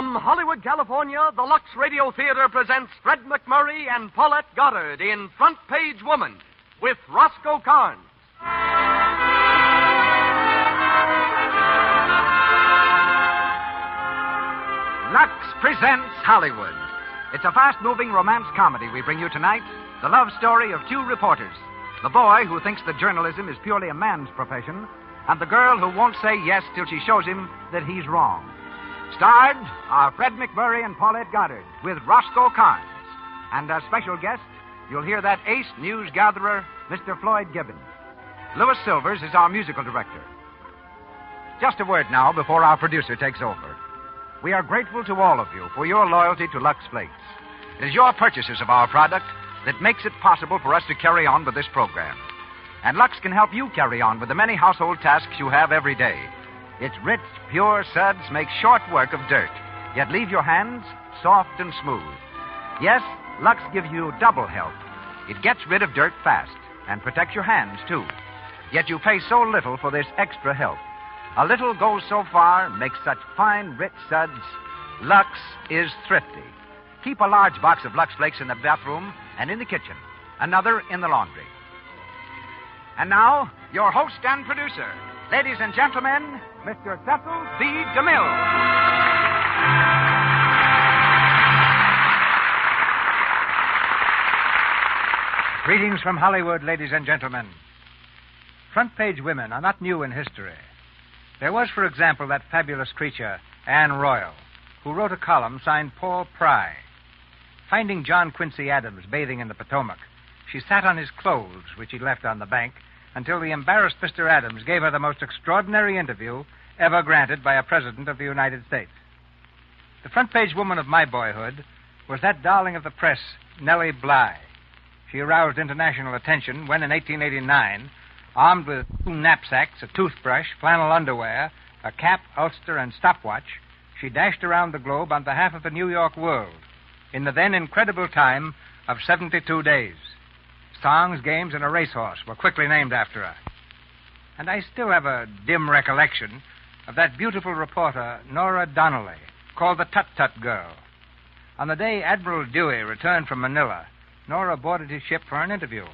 From Hollywood, California, the Lux Radio Theater presents Fred MacMurray and Paulette Goddard in Front Page Woman with Roscoe Carnes. Lux presents Hollywood. It's a fast-moving romance comedy we bring you tonight, the love story of two reporters. The boy who thinks that journalism is purely a man's profession, and the girl who won't say yes till she shows him that he's wrong. Starred are Fred MacMurray and Paulette Goddard with Roscoe Carnes. And as special guest, you'll hear that ace news gatherer, Mr. Floyd Gibbons. Louis Silvers is our musical director. Just a word now before our producer takes over. We are grateful to all of you for your loyalty to Lux Flakes. It is your purchases of our product that makes it possible for us to carry on with this program. And Lux can help you carry on with the many household tasks you have every day. Its rich, pure suds make short work of dirt, yet leave your hands soft and smooth. Yes, Lux gives you double help. It gets rid of dirt fast and protects your hands, too. Yet you pay so little for this extra help. A little goes so far, makes such fine, rich suds. Lux is thrifty. Keep a large box of Lux Flakes in the bathroom and in the kitchen, another in the laundry. And now, your host and producer, ladies and gentlemen, Mr. Cecil B. DeMille. Greetings from Hollywood, ladies and gentlemen. Front page women are not new in history. There was, for example, that fabulous creature, Anne Royal, who wrote a column signed Paul Pry. Finding John Quincy Adams bathing in the Potomac, she sat on his clothes, which he left on the bank, until the embarrassed Mr. Adams gave her the most extraordinary interview ever granted by a president of the United States. The front page woman of my boyhood was that darling of the press, Nellie Bly. She aroused international attention when, in 1889, armed with 2 knapsacks, a toothbrush, flannel underwear, a cap, ulster, and stopwatch, she dashed around the globe on behalf of the New York world in the then incredible time of 72 days. Songs, games, and a racehorse were quickly named after her. And I still have a dim recollection of that beautiful reporter, Nora Donnelly, called the Tut-Tut Girl. On the day Admiral Dewey returned from Manila, Nora boarded his ship for an interview.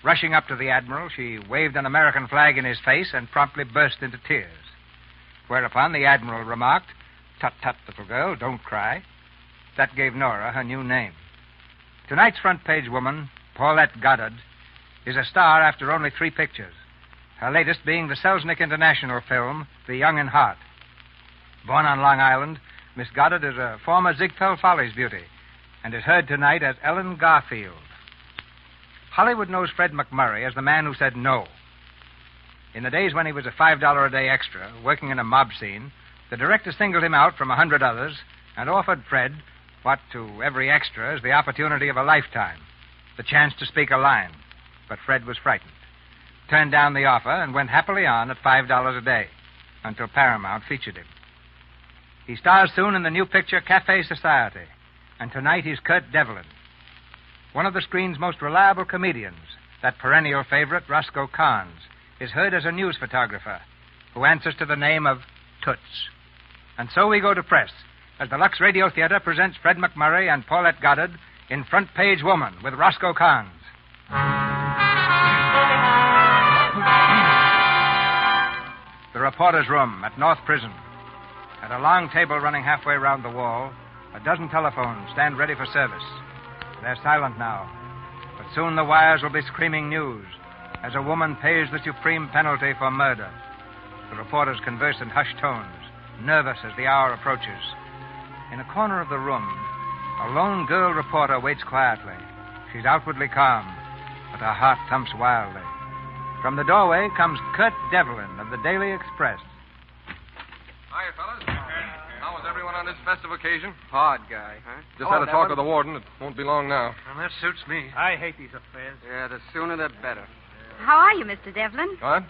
Rushing up to the Admiral, she waved an American flag in his face and promptly burst into tears. Whereupon the Admiral remarked, "Tut-tut, little girl, don't cry." That gave Nora her new name. Tonight's front page woman, Paulette Goddard, is a star after only 3 pictures, her latest being the Selznick International film, The Young in Heart. Born on Long Island, Miss Goddard is a former Ziegfeld Follies beauty and is heard tonight as Ellen Garfield. Hollywood knows Fred MacMurray as the man who said no. In the days when he was a $5 a day extra, working in a mob scene, the director singled him out from 100 others and offered Fred what to every extra is the opportunity of a lifetime, the chance to speak a line. But Fred was frightened, turned down the offer, and went happily on at $5 a day until Paramount featured him. He stars soon in the new picture Cafe Society, and tonight he's Kurt Devlin. One of the screen's most reliable comedians, that perennial favorite, Roscoe Carnes, is heard as a news photographer who answers to the name of Toots. And so we go to press as the Lux Radio Theater presents Fred MacMurray and Paulette Goddard in Front Page Woman with Roscoe Carnes. The reporter's room at North Prison. At a long table running halfway round the wall, a dozen telephones stand ready for service. They're silent now, but soon the wires will be screaming news as a woman pays the supreme penalty for murder. The reporters converse in hushed tones, nervous as the hour approaches. In a corner of the room, a lone girl reporter waits quietly. She's outwardly calm, but her heart thumps wildly. From the doorway comes Kurt Devlin of the Daily Express. Hiya, fellas. How was everyone on this festive occasion? Hard guy, huh? Just had a talk with the warden. It won't be long now. Well, that suits me. I hate these affairs. Yeah, the sooner the better. How are you, Mr. Devlin? What?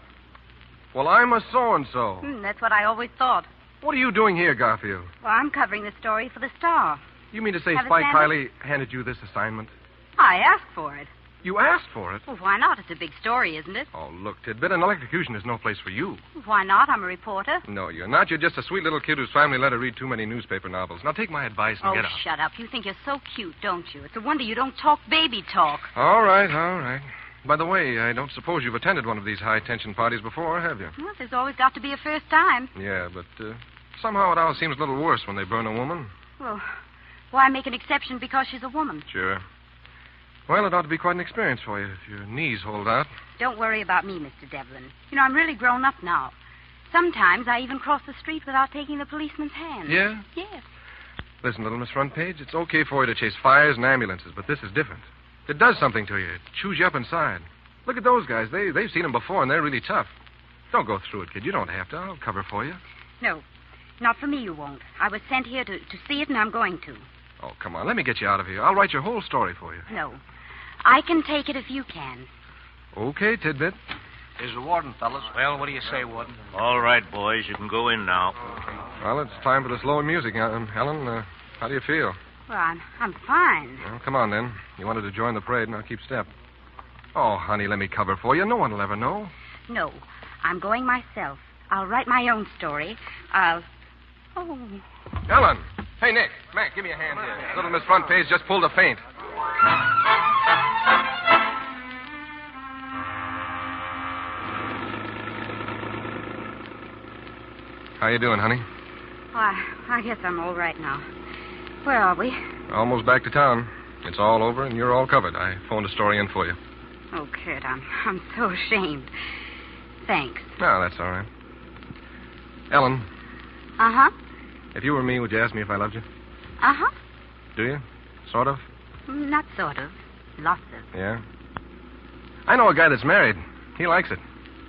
Well, I'm a so-and-so. That's what I always thought. What are you doing here, Garfield? Well, I'm covering the story for the Star. You mean to say Have a Spike sandwich? Kiley handed you this assignment? I asked for it. You asked for it. Well, why not? It's a big story, isn't it? Oh, look, Tidbit, an electrocution is no place for you. Why not? I'm a reporter. No, you're not. You're just a sweet little kid whose family let her read too many newspaper novels. Now take my advice and Oh, get out. shut up. You think you're so cute, don't you? It's a wonder you don't talk baby talk. All right, all right. By the way, I don't suppose you've attended one of these high-tension parties before, have you? Well, there's always got to be a first time. Yeah, but somehow it always seems a little worse when they burn a woman. Well, why make an exception because she's a woman? Sure. Well, it ought to be quite an experience for you if your knees hold out. Don't worry about me, Mr. Devlin. You know, I'm really grown up now. Sometimes I even cross the street without taking the policeman's hand. Yeah? Yes. Listen, little Miss Front Page, it's okay for you to chase fires and ambulances, but this is different. It does something to you. It chews you up inside. Look at those guys. They've seen them before, and they're really tough. Don't go through it, kid. You don't have to. I'll cover for you. No, not for me you won't. I was sent here to see it, and I'm going to. Oh, come on. Let me get you out of here. I'll write your whole story for you. No. I can take it if you can. Okay, Tidbit. Here's the warden, fellas. Well, what do you say, Warden? All right, boys, you can go in now. Well, it's time for the slower music. Helen, how do you feel? Well, I'm fine. Well, come on, then. You wanted to join the parade, and I'll keep step. Oh, honey, let me cover for you. No one will ever know. No, I'm going myself. I'll write my own story. Oh. Ellen! Hey, Nick. Mac, give me a hand here. Little Miss Front Page just pulled a feint. How you doing, honey? Well, I guess I'm all right now. Where are we? Almost back to town. It's all over, and you're all covered. I phoned a story in for you. Oh, Kurt, I'm so ashamed. Thanks. No, that's all right. Ellen, Uh-huh. if you were me, would you ask me if I loved you? Uh-huh. Do you? Sort of? Not sort of. Lots of. Yeah? I know a guy that's married. He likes it.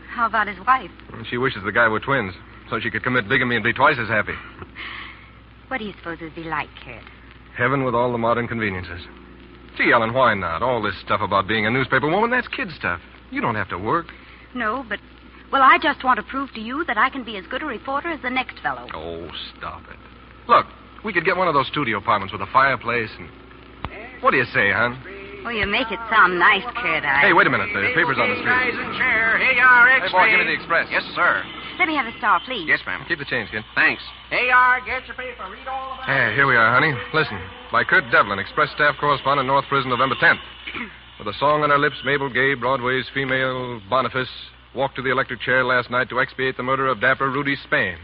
How about his wife? She wishes the guy were twins, so she could commit bigamy and be twice as happy. What do you suppose it would be like, Kurt? Heaven with all the modern conveniences. Gee, Ellen, why not? All this stuff about being a newspaper woman, that's kid stuff. You don't have to work. No, but... Well, I just want to prove to you that I can be as good a reporter as the next fellow. Oh, stop it. Look, we could get one of those studio apartments with a fireplace and... What do you say, hon? Well, you make it sound nice, Kurt. Hey, wait a minute. The paper's on the street. Guys in chair. Here you are, Hey, boy, give me the Express. Yes, sir. Let me have a star, please. Yes, ma'am. Keep the change, kid. Thanks. Here you are. Get your paper. Read all about Hey, here we are, honey. Listen. By Kurt Devlin, Express staff correspondent, North Prison, November 10th. With a song on her lips, Mabel Gay, Broadway's female Boniface, walked to the electric chair last night to expiate the murder of dapper Rudy Spain.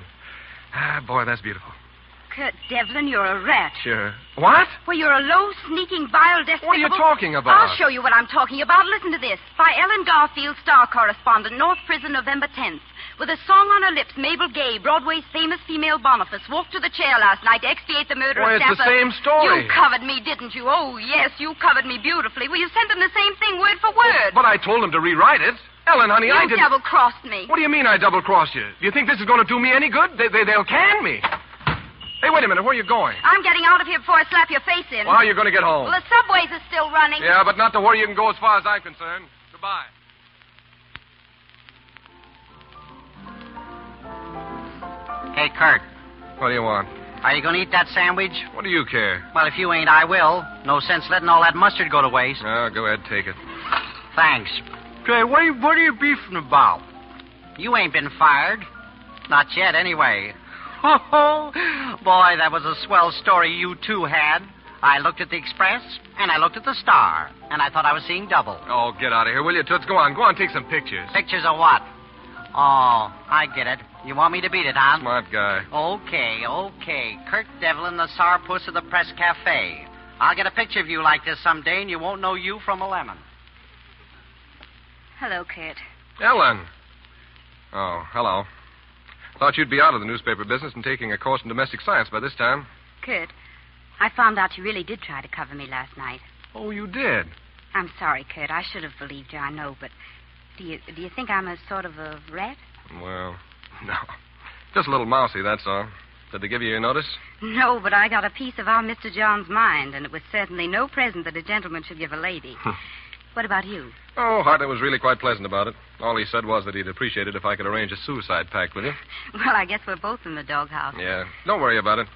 Ah, boy, that's beautiful. Kurt Devlin, you're a rat. Sure. What? Well, you're a low, sneaking, vile, despicable... What are you talking about? I'll show you what I'm talking about. Listen to this. By Ellen Garfield, star correspondent, North Prison, November 10th. With a song on her lips, Mabel Gay, Broadway's famous female Boniface, walked to the chair last night to expiate the murder Why, of it's Dapper... the same story. You covered me, didn't you? Oh, yes, you covered me beautifully. Well, you sent them the same thing, word for word. But I told him to rewrite it. Ellen, honey, I You didn't... double-crossed me. What do you mean I double-crossed you? Do you think this is going to do me any good? They'll can me. Hey, wait a minute. Where are you going? I'm getting out of here before I slap your face in. Well, how are you going to get home? Well, the subways are still running. Yeah, but not to where you can go as far as I'm concerned. Goodbye. Hey, Kurt, What do you want? are you going to eat that sandwich? What do you care? Well, if you ain't, I will. No sense letting all that mustard go to waste. No, go ahead, take it. Thanks. Say, what are you beefing about? You ain't been fired. Not yet, anyway. Oh, boy, that was a swell story you two had. I looked at the Express, and I looked at the Star, and I thought I was seeing double. Oh, get out of here, will you, Toots? Go on, take some pictures. Pictures of what? Oh, I get it. You want me to beat it, huh? Smart guy. Okay. Kurt Devlin, the sourpuss of the Press Cafe. I'll get a picture of you like this someday, and you won't know you from a lemon. Hello, Kurt. Ellen. Oh, hello. Thought you'd be out of the newspaper business and taking a course in domestic science by this time. Kurt, I found out you really did try to cover me last night. Oh, you did? I'm sorry, Kurt. I should have believed you, I know, but do you think I'm a sort of a rat? Well, no. Just a little mousy, that's all. Did they give you your notice? No, but I got a piece of our Mr. John's mind, and it was certainly no present that a gentleman should give a lady. What about you? Oh, Hartley was really quite pleasant about it. All he said was that he'd appreciate it if I could arrange a suicide pact with you. Well, I guess we're both in the doghouse. Yeah. Don't worry about it.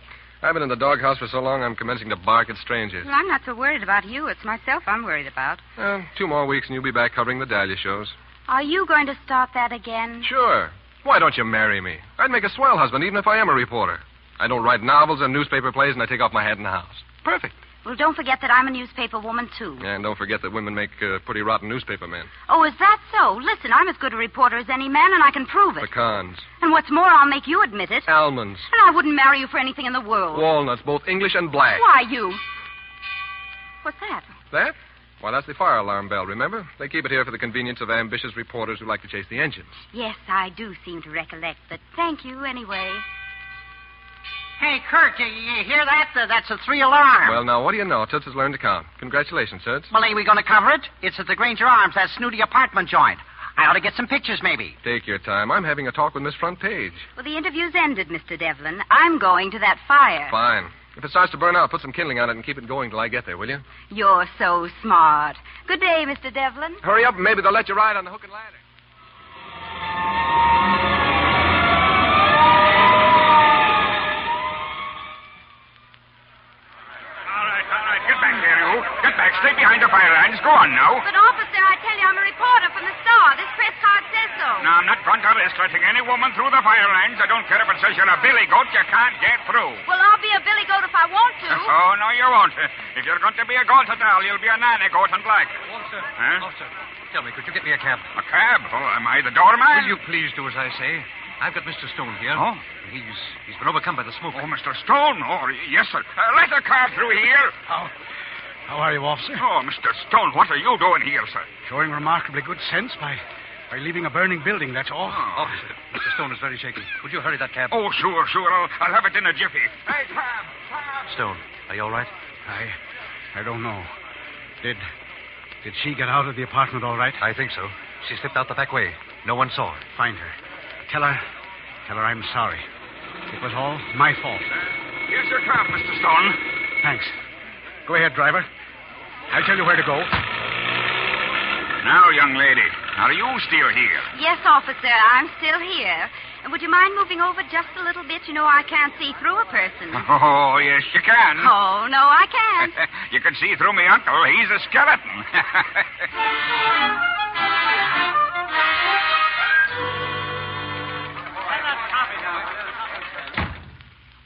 I've been in the doghouse for so long I'm commencing to bark at strangers. Well, I'm not so worried about you. It's myself I'm worried about. 2 more weeks and you'll be back covering the Dahlia shows. Are you going to start that again? Sure. Why don't you marry me? I'd make a swell husband even if I am a reporter. I don't write novels and newspaper plays, and I take off my hat in the house. Perfect. Well, don't forget that I'm a newspaper woman, too. And don't forget that women make pretty rotten newspaper men. Oh, is that so? Listen, I'm as good a reporter as any man, and I can prove it. Pecans. And what's more, I'll make you admit it. Almonds. And I wouldn't marry you for anything in the world. Walnuts, both English and black. Why, you... What's that? That? Why, that's the fire alarm bell, remember? They keep it here for the convenience of ambitious reporters who like to chase the engines. Yes, I do seem to recollect, but thank you anyway. Hey, Kurt, you hear that? That's a 3 alarm. Well, now, what do you know? Toots has learned to count. Congratulations, Toots. Well, ain't we going to cover it? It's at the Granger Arms, that snooty apartment joint. I ought to get some pictures, maybe. Take your time. I'm having a talk with Miss Front Page. Well, the interview's ended, Mr. Devlin. I'm going to that fire. Fine. If it starts to burn out, put some kindling on it and keep it going till I get there, will you? You're so smart. Good day, Mr. Devlin. Hurry up and maybe they'll let you ride on the hook and ladder. All right. Get back there, you. Get back. Stay behind the fire lines. Go on now. But, officer, I tell you, I'm a reporter from the Star. This press card says so. No, I'm not going to risk letting any woman through the fire lines. I don't care if it says you're a billy goat. You can't get through. Well, I'll be a billy goat if I want to. Oh, no, you won't. If you're going to be a goat at all, you'll be a nanny goat and black. Officer. Huh? Officer, tell me, could you get me a cab? A cab? Oh, am I the doorman? Will you please do as I say? I've got Mr. Stone here. Oh? He's been overcome by the smoke. Oh, Mr. Stone. Oh, yes, sir. Let a car through here. How are you, officer? Oh, Mr. Stone, what are you doing here, sir? Showing remarkably good sense by leaving a burning building, that's all. Officer, Mr. Stone is very shaky. Would you hurry that cab? Oh, sure. I'll have it in a jiffy. Hey, cab. Stone, are you all right? I don't know. Did she get out of the apartment all right? I think so. She slipped out the back way. No one saw her. Find her. Tell her I'm sorry. It was all my fault. Here's your cab, Mr. Stone. Thanks. Go ahead, driver. I'll tell you where to go. Now, young lady, are you still here? Yes, officer, I'm still here. And would you mind moving over just a little bit? You know, I can't see through a person. Oh, yes, you can. Oh, no, I can't. You can see through me uncle. He's a skeleton.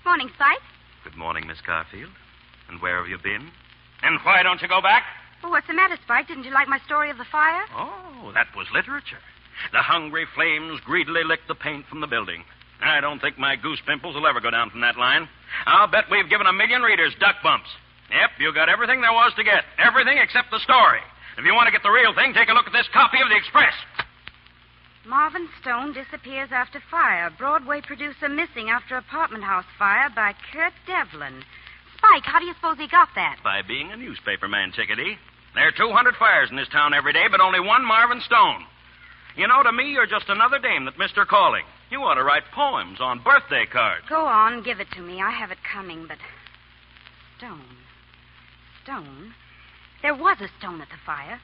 Morning, Spike. Good morning, Miss Garfield. And where have you been? And why don't you go back? Well, what's the matter, Spike? Didn't you like my story of the fire? Oh, that was literature. The hungry flames greedily licked the paint from the building. I don't think my goose pimples will ever go down from that line. I'll bet we've given 1 million readers duck bumps. Yep, you got everything there was to get. Everything except the story. If you want to get the real thing, take a look at this copy of the Express. Marvin Stone disappears after fire. Broadway producer missing after apartment house fire by Kurt Devlin. Spike, how do you suppose he got that? By being a newspaper man, Chickadee. There are 200 fires in this town every day, but only one Marvin Stone. You know, to me, you're just another dame that missed her calling. You ought to write poems on birthday cards. Go on, give it to me. I have it coming, but... Stone? There was a stone at the fire.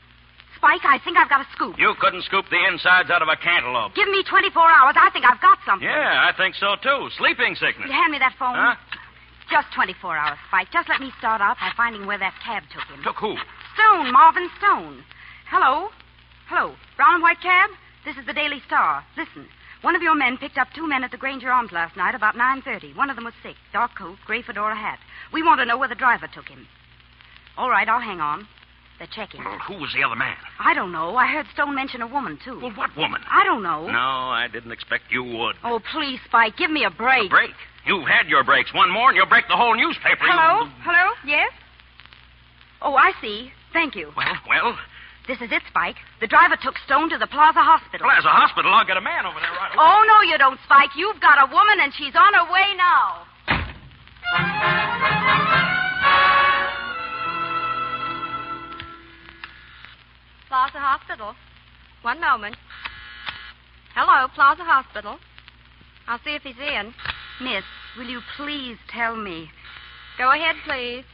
Spike, I think I've got a scoop. You couldn't scoop the insides out of a cantaloupe. Give me 24 hours. I think I've got something. Yeah, I think so, too. Sleeping sickness. Will you hand me that phone? Huh? Just 24 hours, Spike. Just let me start out by finding where that cab took him. Took who? Stone, Marvin Stone. Hello? Brown and white cab? This is the Daily Star. Listen. One of your men picked up 2 men at the Granger Arms last night about 9:30. One of them was sick. Dark coat, gray fedora hat. We want to know where the driver took him. All right, I'll hang on. They're checking. Well, who was the other man? I don't know. I heard Stone mention a woman, too. Well, what woman? I don't know. No, I didn't expect you would. Oh, please, Spike, give me a break. A break? You've had your breaks. One more and you'll break the whole newspaper. Hello? Yes? Oh, I see. Thank you. Well? This is it, Spike. The driver took Stone to the Plaza Hospital. Plaza Hospital? I'll get a man over there right away. Oh, no, you don't, Spike. You've got a woman, and she's on her way now. Plaza Hospital. One moment. Hello, Plaza Hospital. I'll see if he's in. Miss, will you please tell me? Go ahead, please.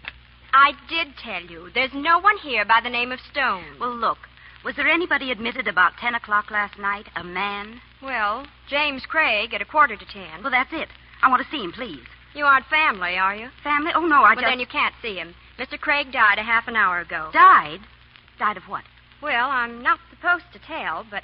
I did tell you. There's no one here by the name of Stone. Well, look. Was there anybody admitted about 10 o'clock last night? A man? Well, James Craig at 9:45. Well, that's it. I want to see him, please. You aren't family, are you? Family? Oh, no, Well, then you can't see him. Mr. Craig died a half an hour ago. Died? Died of what? Well, I'm not supposed to tell, but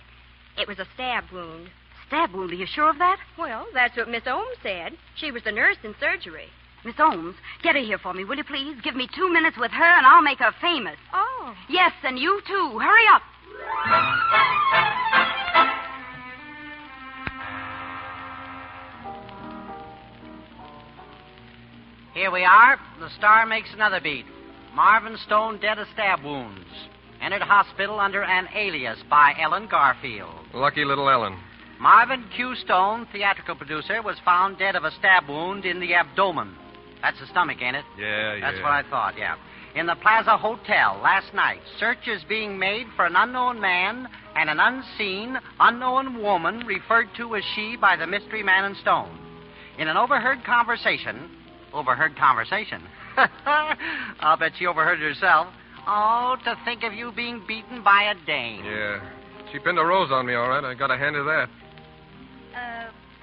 it was a stab wound. Stab wound? Are you sure of that? Well, that's what Miss Ohms said. She was the nurse in surgery. Miss Ohms, get her here for me, will you please? Give me 2 minutes with her, and I'll make her famous. Oh. Yes, and you, too. Hurry up. Here we are. The Star makes another beat. Marvin Stone dead of stab wounds. Entered hospital under an alias by Ellen Garfield. Lucky little Ellen. Marvin Q. Stone, theatrical producer, was found dead of a stab wound in the abdomen. That's the stomach, ain't it? Yeah. That's what I thought, yeah. In the Plaza Hotel last night, search is being made for an unknown man and an unseen, unknown woman referred to as she by the mystery man in Stone. In an overheard conversation... Overheard conversation? I'll bet she overheard it herself. Oh, to think of you being beaten by a dame. Yeah. She pinned a rose on me, all right. I got a hand of that.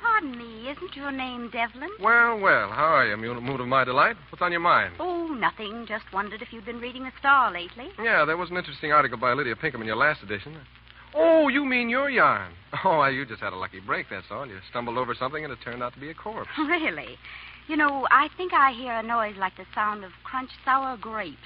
Pardon me, isn't your name Devlin? Well, how are you? Mood of my delight? What's on your mind? Oh, nothing. Just wondered if you'd been reading the Star lately. Yeah, there was an interesting article by Lydia Pinkham in your last edition. Oh, you mean your yarn. Oh, you just had a lucky break, that's all. You stumbled over something and it turned out to be a corpse. Really? You know, I think I hear a noise like the sound of crunched sour grapes.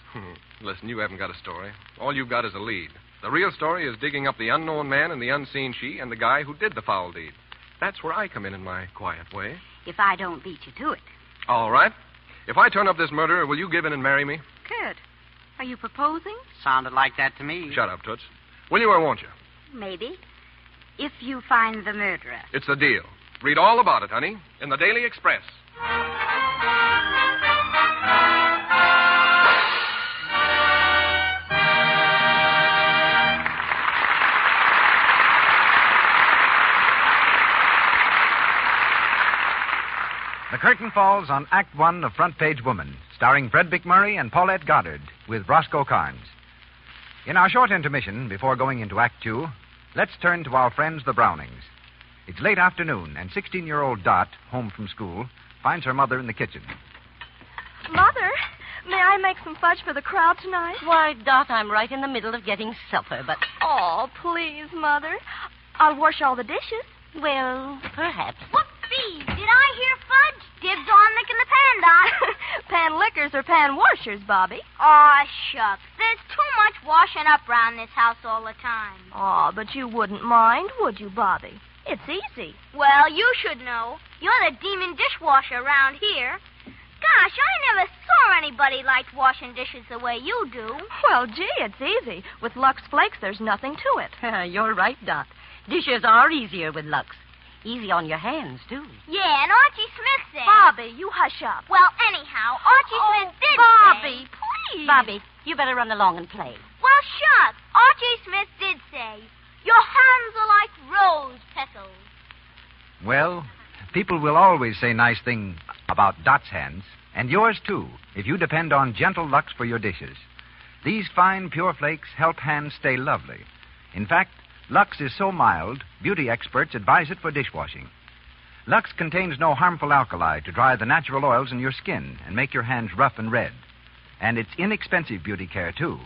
Listen, you haven't got a story. All you've got is a lead. The real story is digging up the unknown man and the unseen she and the guy who did the foul deed. That's where I come in my quiet way. If I don't beat you to it. All right. If I turn up this murderer, will you give in and marry me? Good. Are you proposing? Sounded like that to me. Shut up, Toots. Will you or won't you? Maybe. If you find the murderer. It's the deal. Read all about it, honey, in the Daily Express. The curtain falls on Act One of Front Page Woman, starring Fred McMurray and Paulette Goddard, with Roscoe Carnes. In our short intermission, before going into Act Two, let's turn to our friends, the Brownings. It's late afternoon, and 16-year-old Dot, home from school, finds her mother in the kitchen. Mother, may I make some fudge for the crowd tonight? Why, Dot, I'm right in the middle of getting supper, but... Oh, please, Mother. I'll wash all the dishes. Well, perhaps. Whoopsie! Did I hear fudge? Dibs on licking the pan, Dot. Pan lickers or pan washers, Bobby? Aw, shucks. There's too much washing up around this house all the time. Aw, but you wouldn't mind, would you, Bobby? It's easy. Well, you should know. You're the demon dishwasher around here. Gosh, I never saw anybody like washing dishes the way you do. Well, gee, it's easy. With Lux Flakes, there's nothing to it. You're right, Dot. Dishes are easier with Lux. Easy on your hands, too. Yeah, and Archie Smith said... Bobby, you hush up. Well, anyhow, Archie Smith did Bobby, say... please. Bobby, you better run along and play. Well, shucks. Archie Smith did say, your hands are like rose petals. Well, people will always say nice things about Dot's hands, and yours, too, if you depend on gentle Lux for your dishes. These fine, pure flakes help hands stay lovely. In fact, Lux is so mild, beauty experts advise it for dishwashing. Lux contains no harmful alkali to dry the natural oils in your skin and make your hands rough and red. And it's inexpensive beauty care, too.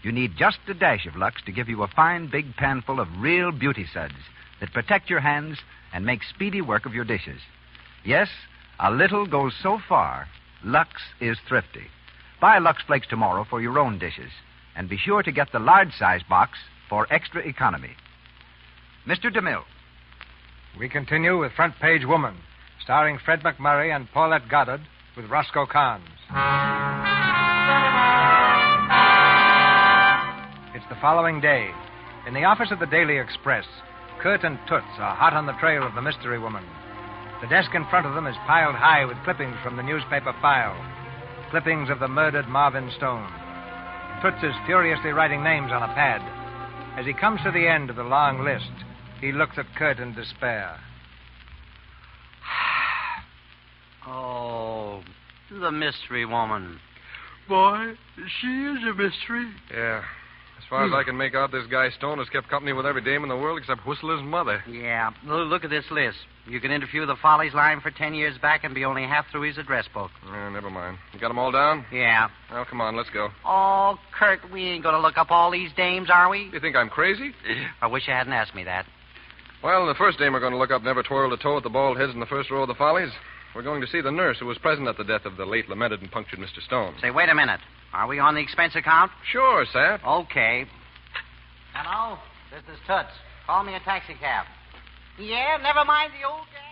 You need just a dash of Lux to give you a fine, big panful of real beauty suds that protect your hands and make speedy work of your dishes. Yes, a little goes so far. Lux is thrifty. Buy Lux Flakes tomorrow for your own dishes, and be sure to get the large-size box for extra economy. Mr. DeMille. We continue with Front Page Woman, starring Fred McMurray and Paulette Goddard, with Roscoe Carnes. It's the following day. In the office of the Daily Express, Kurt and Toots are hot on the trail of the mystery woman. The desk in front of them is piled high with clippings from the newspaper file. Clippings of the murdered Marvin Stone. Toots is furiously writing names on a pad. As he comes to the end of the long list, he looks at Kurt in despair. Oh, the mystery woman. Boy, she is a mystery. Yeah. As far as I can make out, this guy Stone has kept company with every dame in the world except Whistler's mother. Yeah. Look at this list. You can interview the Follies line for 10 years back and be only half through his address book. Never mind. You got them all down? Yeah. Well, come on, let's go. Oh, Kurt, we ain't going to look up all these dames, are we? You think I'm crazy? I wish you hadn't asked me that. Well, the first dame we're going to look up never twirled a toe at the bald heads in the first row of the Follies. We're going to see the nurse who was present at the death of the late lamented and punctured Mr. Stone. Say, wait a minute. Are we on the expense account? Sure, Sap. Okay. Hello? This is Toots. Call me a taxi cab. Yeah, never mind the old gang.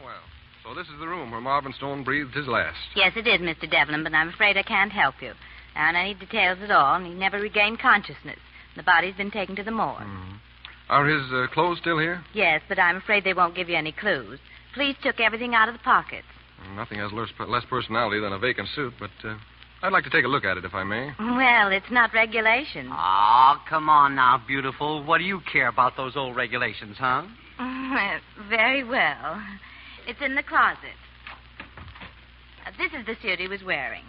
Well. So this is the room where Marvin Stone breathed his last. Yes, it is, Mr. Devlin, but I'm afraid I can't help you. I don't need details at all, and he never regained consciousness. The body's been taken to the morgue. Mm-hmm. Are his clothes still here? Yes, but I'm afraid they won't give you any clues. Police took everything out of the pockets. Nothing has less personality than a vacant suit, but I'd like to take a look at it, if I may. Well, it's not regulations. Oh, come on now, beautiful. What do you care about those old regulations, huh? Very well. It's in the closet. This is the suit he was wearing.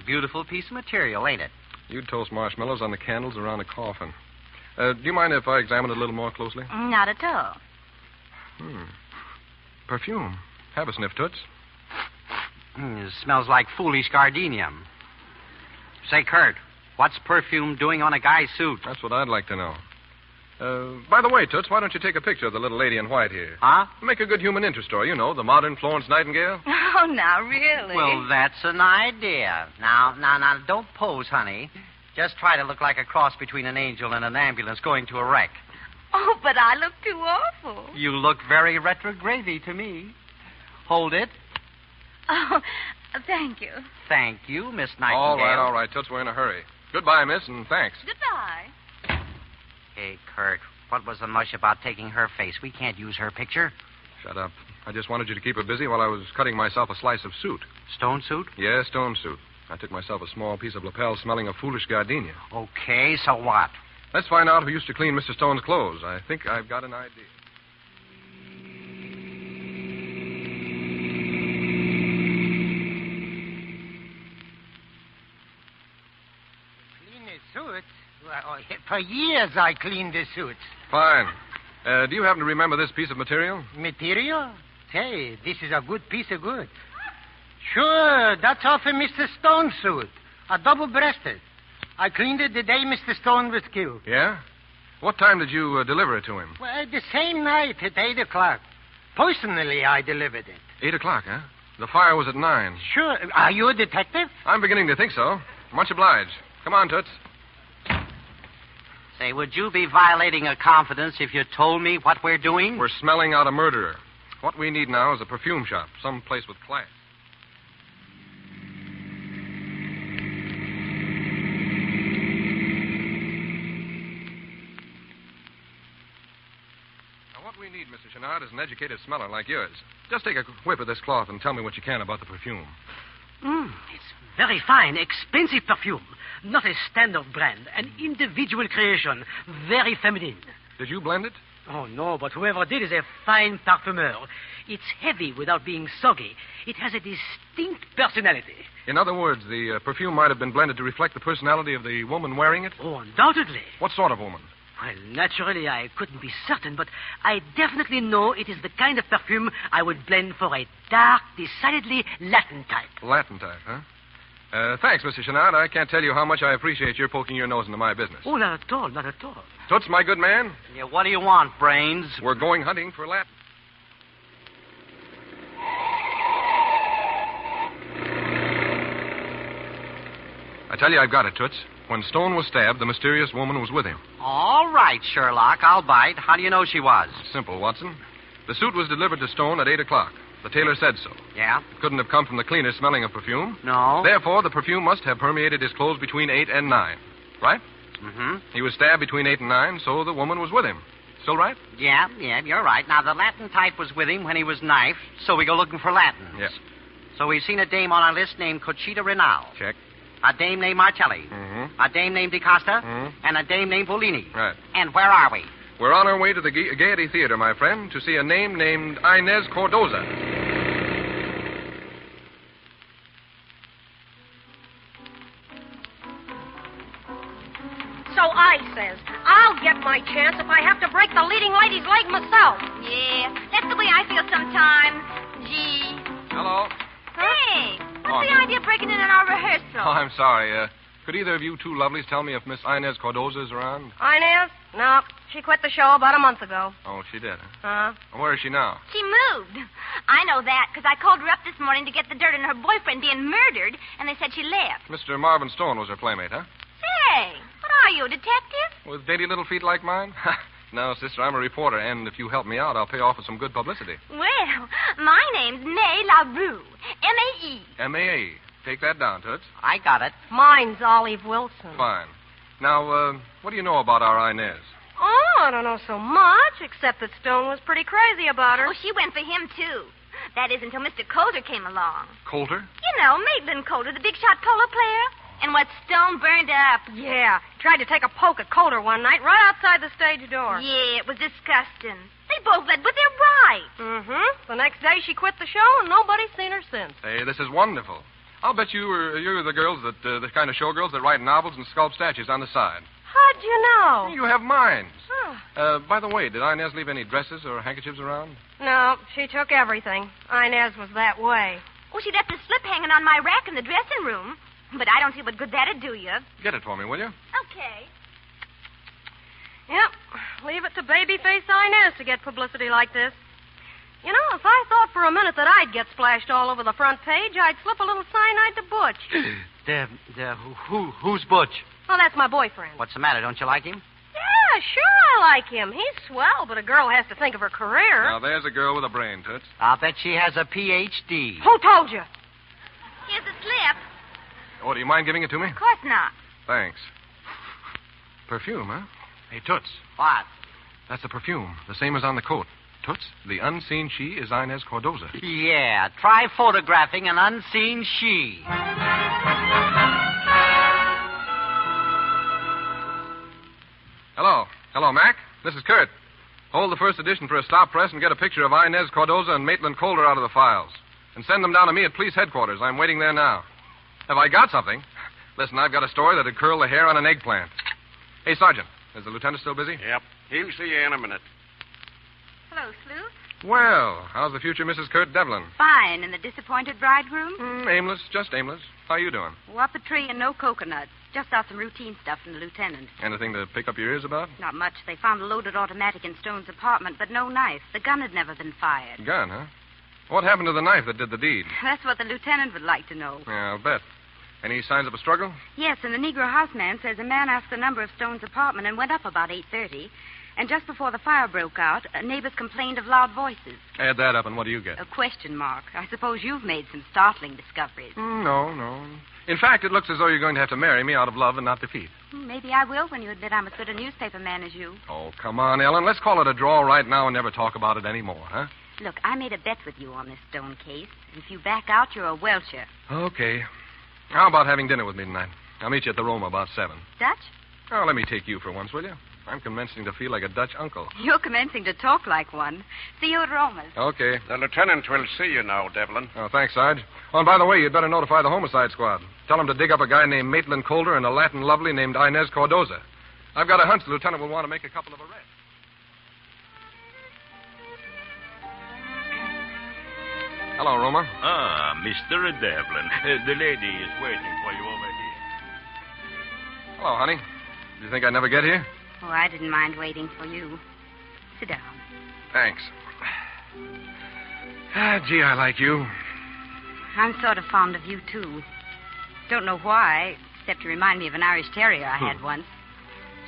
Beautiful piece of material, ain't it? You'd toast marshmallows on the candles around a coffin. Do you mind if I examine it a little more closely? Not at all. Perfume. Have a sniff, Toots. It smells like foolish gardenium. Say, Kurt, what's perfume doing on a guy's suit? That's what I'd like to know. By the way, Toots, why don't you take a picture of the little lady in white here? Huh? Make a good human interest story. You know, the modern Florence Nightingale. Oh, now, really? Well, that's an idea. Now, don't pose, honey. Just try to look like a cross between an angel and an ambulance going to a wreck. Oh, but I look too awful. You look very retrogradey to me. Hold it. Oh, thank you. Thank you, Miss Nightingale. All right, Toots, we're in a hurry. Goodbye, miss, and thanks. Goodbye. Hey, Kurt, what was the mush about taking her face? We can't use her picture. Shut up. I just wanted you to keep her busy while I was cutting myself a slice of suit. Stone suit? Yeah, stone suit. I took myself a small piece of lapel smelling of foolish gardenia. Okay, so what? Let's find out who used to clean Mr. Stone's clothes. I think I've got an idea. Clean his suit? Well, for years I cleaned the suits. Fine. Do you happen to remember this piece of material? Material? Hey, this is a good piece of goods. Sure, that's off of Mr. Stone's suit. A double-breasted. I cleaned it the day Mr. Stone was killed. Yeah? What time did you deliver it to him? Well, the same night at 8 o'clock. Personally, I delivered it. 8 o'clock, huh? The fire was at 9. Sure. Are you a detective? I'm beginning to think so. Much obliged. Come on, Toots. Say, would you be violating a confidence if you told me what we're doing? We're smelling out a murderer. What we need now is a perfume shop, some place with class. Now, what we need, Mr. Chenard, is an educated smeller like yours. Just take a whiff of this cloth and tell me what you can about the perfume. It's very fine, expensive perfume. Not a standard brand. An individual creation. Very feminine. Did you blend it? Oh, no, but whoever did is a fine parfumeur. It's heavy without being soggy. It has a distinct personality. In other words, the perfume might have been blended to reflect the personality of the woman wearing it? Oh, undoubtedly. What sort of woman? Well, naturally, I couldn't be certain, but I definitely know it is the kind of perfume I would blend for a dark, decidedly Latin type. Latin type, huh? Thanks, Mr. Chenard. I can't tell you how much I appreciate your poking your nose into my business. Oh, not at all, not at all. Toots, my good man. Yeah, what do you want, Brains? We're going hunting for Latin. I tell you, I've got it, Toots. When Stone was stabbed, the mysterious woman was with him. All right, Sherlock, I'll bite. How do you know she was? Simple, Watson. The suit was delivered to Stone at 8 o'clock. The tailor said so. Yeah? It couldn't have come from the cleaner smelling of perfume. No. Therefore, the perfume must have permeated his clothes between 8 and 9. Right? Mm-hmm. He was stabbed between 8 and 9, so the woman was with him. Still right? Yeah, you're right. Now, the Latin type was with him when he was knifed, so we go looking for Latins. Yeah. So we've seen a dame on our list named Conchita Renal. Check. A dame named Martelli. Mm-hmm. A dame named DiCosta. Mm-hmm. And a dame named Polini. Right. And where are we? We're on our way to the Gaiety Theater, my friend, to see a name named Inez Cordoza. So I says, I'll get my chance if I have to break the leading lady's leg myself. Yeah, that's the way I feel sometimes. Gee. Hello. Hey, what's Oh, the idea of breaking in on our rehearsal? Oh, I'm sorry. Could either of you two lovelies tell me if Miss Inez Cordoza is around? Inez? No, she quit the show about a month ago. Oh, she did, huh? Huh? Where is she now? She moved. I know that because I called her up this morning to get the dirt on her boyfriend being murdered, and they said she left. Mr. Marvin Stone was her playmate, huh? Say, what are you, a detective? With dainty little feet like mine? No, sister, I'm a reporter, and if you help me out, I'll pay off with some good publicity. Well, my name's May LaRue. M-A-E. M-A-A. Take that down, Toots. I got it. Mine's Olive Wilson. Fine. Now, what do you know about our Inez? Oh, I don't know so much, except that Stone was pretty crazy about her. Oh, she went for him, too. That is until Mr. Coulter came along. Coulter? You know, Maitland Coulter, the big shot polo player. And what Stone burned up. Yeah, tried to take a poke at Coulter one night right outside the stage door. Yeah, it was disgusting. They both led with their right. Mm-hmm. The next day she quit the show, and nobody's seen her since. Hey, this is wonderful. I'll bet you're the girls that, the kind of showgirls that write novels and sculpt statues on the side. How'd you know? You have minds. Huh. By the way, did Inez leave any dresses or handkerchiefs around? No, she took everything. Inez was that way. Oh, she left a slip hanging on my rack in the dressing room. But I don't see what good that'd do you. Get it for me, will you? Okay. Yep. Leave it to babyface Inez to get publicity like this. You know, if I thought for a minute that I'd get splashed all over the front page, I'd slip a little cyanide to Butch. Who's Butch? Well, that's my boyfriend. What's the matter? Don't you like him? Yeah, sure I like him. He's swell, but a girl has to think of her career. Now, there's a girl with a brain, Toots. I'll bet she has a Ph.D. Who told you? Here's a slip. Oh, do you mind giving it to me? Of course not. Thanks. Perfume, huh? Hey, Toots. What? That's the perfume, the same as on the coat. Toots, the unseen she is Inez Cordoza. Yeah, try photographing an unseen she. Hello. Hello, Mac. This is Kurt. Hold the first edition for a stop press and get a picture of Inez Cordoza and Maitland Coulter out of the files. And send them down to me at police headquarters. I'm waiting there now. Have I got something? Listen, I've got a story that'd curl the hair on an eggplant. Hey, Sergeant, is the lieutenant still busy? Yep. He'll see you in a minute. Hello, Sleuth. Well, how's the future Mrs. Kurt Devlin? Fine. And the disappointed bridegroom? Aimless, just aimless. How you doing? Up a tree and no coconuts. Just out some routine stuff from the lieutenant. Anything to pick up your ears about? Not much. They found a loaded automatic in Stone's apartment, but no knife. The gun had never been fired. Gun, huh? What happened to the knife that did the deed? That's what the lieutenant would like to know. Yeah, I'll bet. Any signs of a struggle? Yes, and the Negro houseman says a man asked the number of Stone's apartment and went up about 8:30. And just before the fire broke out, neighbors complained of loud voices. Add that up, and what do you get? A question mark. I suppose you've made some startling discoveries. No. In fact, it looks as though you're going to have to marry me out of love and not defeat. Maybe I will when you admit I'm as good a newspaper man as you. Oh, come on, Ellen. Let's call it a draw right now and never talk about it anymore, huh? Look, I made a bet with you on this Stone case. If you back out, you're a Welcher. Okay. How about having dinner with me tonight? I'll meet you at the Roma about 7. Dutch? Oh, let me take you for once, will you? I'm commencing to feel like a Dutch uncle. You're commencing to talk like one. See you at Roma's. Okay. The lieutenant will see you now, Devlin. Oh, thanks, Sarge. Oh, and by the way, you'd better notify the homicide squad. Tell them to dig up a guy named Maitland Coulter and a Latin lovely named Inez Cordoza. I've got a hunch the lieutenant will want to make a couple of arrests. Hello, Roma. Ah, Mr. Devlin. The lady is waiting for you over here. Hello, honey. Do you think I'd never get here? Oh, I didn't mind waiting for you. Sit down. Thanks. Gee, I like you. I'm sort of fond of you, too. Don't know why, except you remind me of an Irish Terrier I had once.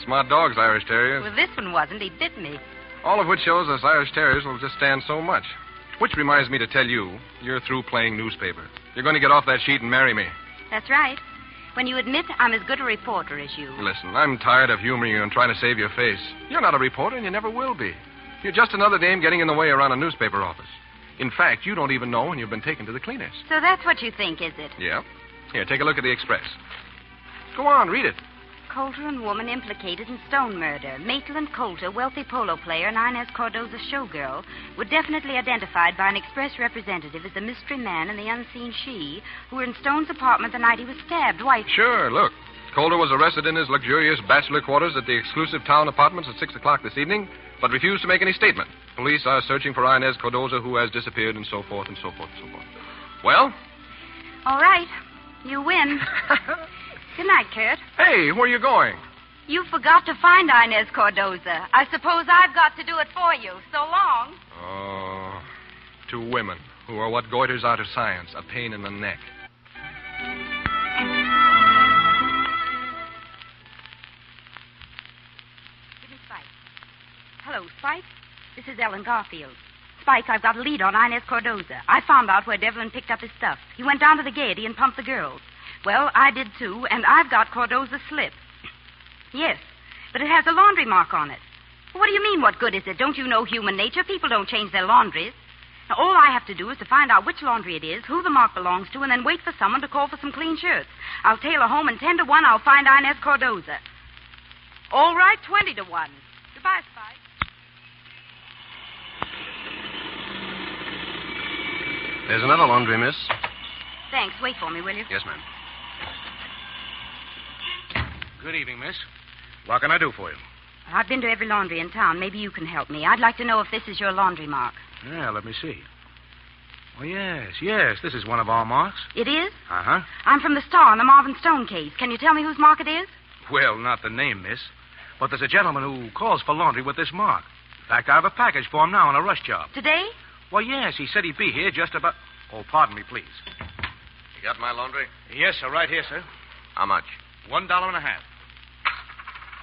Smart dogs, Irish Terriers. Well, this one wasn't. He bit me. All of which shows us Irish Terriers will just stand so much. Which reminds me to tell you, you're through playing newspaper. You're going to get off that sheet and marry me. That's right. When you admit I'm as good a reporter as you. Listen, I'm tired of humoring you and trying to save your face. You're not a reporter, and you never will be. You're just another dame getting in the way around a newspaper office. In fact, you don't even know when you've been taken to the cleaners. So that's what you think, is it? Yeah. Here, take a look at the Express. Go on, read it. Coulter and woman implicated in Stone murder. Maitland Coulter, wealthy polo player, and Inez Cardoza, showgirl, were definitely identified by an express representative as the mystery man and the unseen she who were in Stone's apartment the night he was stabbed. Why... Sure, look. Coulter was arrested in his luxurious bachelor quarters at the exclusive town apartments at 6 o'clock this evening, but refused to make any statement. Police are searching for Inez Cardoza, who has disappeared, and so forth and so forth and so forth. Well? All right. You win. Good night, Kurt. Hey, where are you going? You forgot to find Inez Cardoza. I suppose I've got to do it for you. So long. Oh, 2 women who are what goiters out of science, a pain in the neck. Give me Spike. Hello, Spike. This is Ellen Garfield. Spike, I've got a lead on Inez Cardoza. I found out where Devlin picked up his stuff. He went down to the Gaiety and pumped the girls. Well, I did too, and I've got Cardoza's slip. Yes, but it has a laundry mark on it. What do you mean, what good is it? Don't you know human nature? People don't change their laundries. Now, all I have to do is to find out which laundry it is, who the mark belongs to, and then wait for someone to call for some clean shirts. I'll tailor home, and 10 to 1, I'll find Inez Cardoza. All right, 20 to 1. Goodbye, Spike. There's another laundry, miss. Thanks. Wait for me, will you? Yes, ma'am. Good evening, miss. What can I do for you? I've been to every laundry in town. Maybe you can help me. I'd like to know if this is your laundry mark. Yeah, let me see. Oh, yes. This is one of our marks. It is? Uh-huh. I'm from the Star on the Marvin Stone case. Can you tell me whose mark it is? Well, not the name, miss. But there's a gentleman who calls for laundry with this mark. In fact, I have a package for him now on a rush job. Today? Well, yes. He said he'd be here just about... Oh, pardon me, please. You got my laundry? Yes, sir. Right here, sir. How much? $1.50.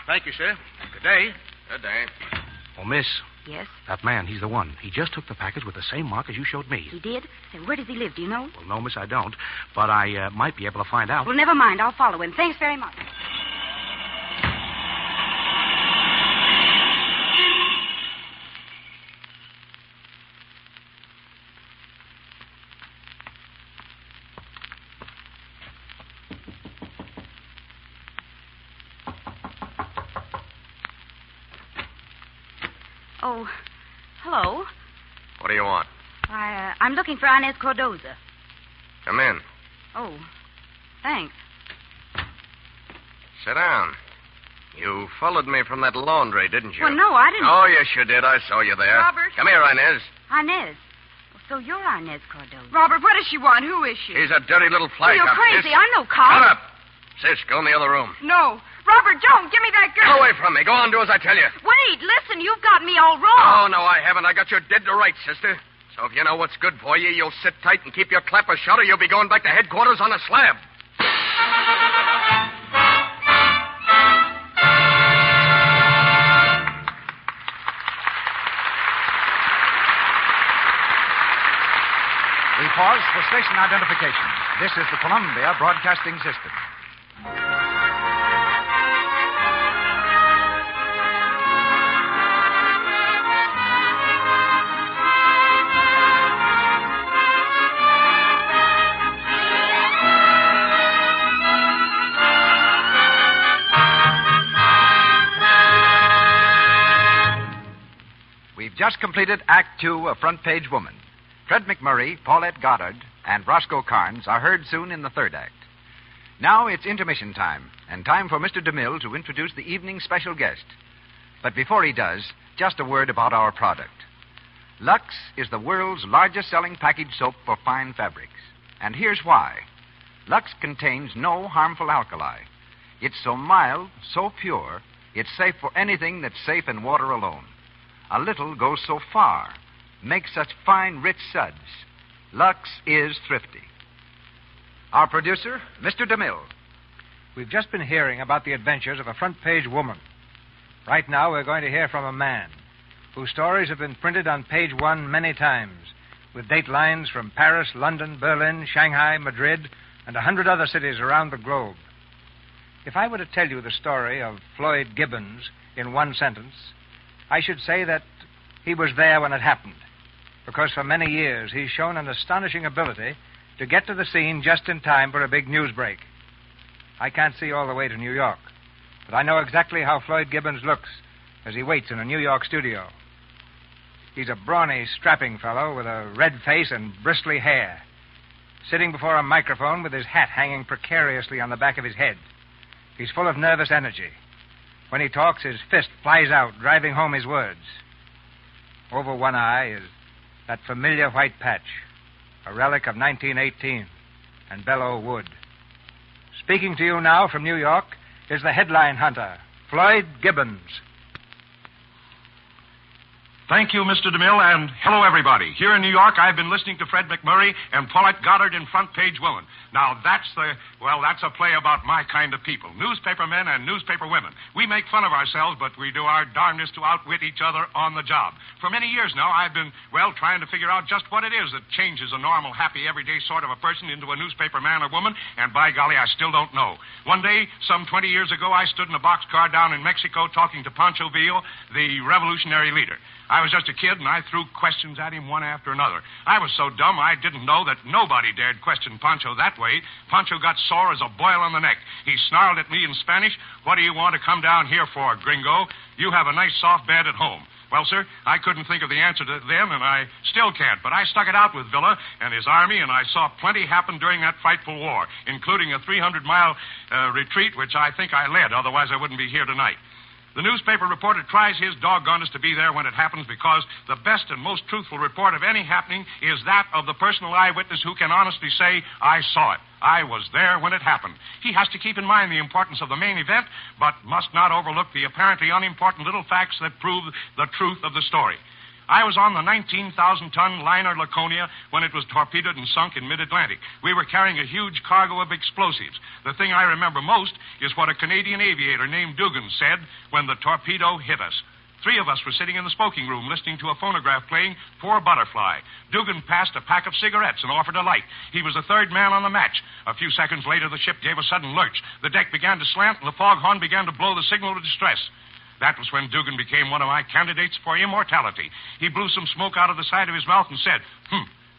Thank you, sir. Good day. Good day. Oh, miss. Yes? That man, he's the one. He just took the package with the same mark as you showed me. He did? Say, where does he live? Do you know? Well, no, miss, I don't. But I might be able to find out. Well, never mind. I'll follow him. Thanks very much. Oh, hello. What do you want? I'm looking for Inez Cardoza. Come in. Oh, thanks. Sit down. You followed me from that laundry, didn't you? Well, no, I didn't. Oh, yes, you did. I saw you there. Robert. Come here, Inez. Inez. So you're Inez Cardoza. Robert, what does she want? Who is she? She's a dirty little fly You're cop. crazy. Sis. I'm no cop. Shut up. Sis, go in the other room. No. Robert, don't. Give me that gun. Get away from me. Go on, do as I tell you. Wait, listen. You've got me all wrong. No, I haven't. I got you dead to rights, sister. So if you know what's good for you, you'll sit tight and keep your clapper shut, or you'll be going back to headquarters on a slab. We pause for station identification. This is the Columbia Broadcasting System. We've just completed Act Two of Front Page Woman. Fred McMurray, Paulette Goddard, and Roscoe Carnes are heard soon in the third act. Now it's intermission time, and time for Mr. DeMille to introduce the evening's special guest. But before he does, just a word about our product. Lux is the world's largest selling package soap for fine fabrics. And here's why. Lux contains no harmful alkali. It's so mild, so pure, it's safe for anything that's safe in water alone. A little goes so far. Makes such fine, rich suds. Lux is thrifty. Our producer, Mr. DeMille. We've just been hearing about the adventures of a front-page woman. Right now, we're going to hear from a man whose stories have been printed on page one many times, with date lines from Paris, London, Berlin, Shanghai, Madrid, and 100 other cities around the globe. If I were to tell you the story of Floyd Gibbons in one sentence, I should say that he was there when it happened, because for many years he's shown an astonishing ability to get to the scene just in time for a big news break. I can't see all the way to New York, but I know exactly how Floyd Gibbons looks as he waits in a New York studio. He's a brawny, strapping fellow with a red face and bristly hair, sitting before a microphone with his hat hanging precariously on the back of his head. He's full of nervous energy. When he talks, his fist flies out, driving home his words. Over one eye is that familiar white patch, a relic of 1918 and Belleau Wood. Speaking to you now from New York is the headline hunter, Floyd Gibbons. Thank you, Mr. DeMille, and hello, everybody. Here in New York, I've been listening to Fred McMurray and Paulette Goddard in Front Page Woman. Now, that's a play about my kind of people, newspaper men and newspaper women. We make fun of ourselves, but we do our darndest to outwit each other on the job. For many years now, I've been, trying to figure out just what it is that changes a normal, happy, everyday sort of a person into a newspaper man or woman, and by golly, I still don't know. One day, some 20 years ago, I stood in a boxcar down in Mexico talking to Pancho Villa, the revolutionary leader. I was just a kid, and I threw questions at him one after another. I was so dumb I didn't know that nobody dared question Pancho that way. Pancho got sore as a boil on the neck. He snarled at me in Spanish, "What do you want to come down here for, gringo? You have a nice soft bed at home." Well, sir, I couldn't think of the answer to then, and I still can't. But I stuck it out with Villa and his army, and I saw plenty happen during that frightful war, including a 300-mile retreat, which I think I led. Otherwise, I wouldn't be here tonight. The newspaper reporter tries his doggonest to be there when it happens because the best and most truthful report of any happening is that of the personal eyewitness who can honestly say, "I saw it. I was there when it happened." He has to keep in mind the importance of the main event, but must not overlook the apparently unimportant little facts that prove the truth of the story. I was on the 19,000-ton liner Laconia when it was torpedoed and sunk in mid-Atlantic. We were carrying a huge cargo of explosives. The thing I remember most is what a Canadian aviator named Dugan said when the torpedo hit us. 3 of us were sitting in the smoking room listening to a phonograph playing Poor Butterfly. Dugan passed a pack of cigarettes and offered a light. He was the third man on the match. A few seconds later, the ship gave a sudden lurch. The deck began to slant, and the foghorn began to blow the signal of distress. That was when Dugan became one of my candidates for immortality. He blew some smoke out of the side of his mouth and said,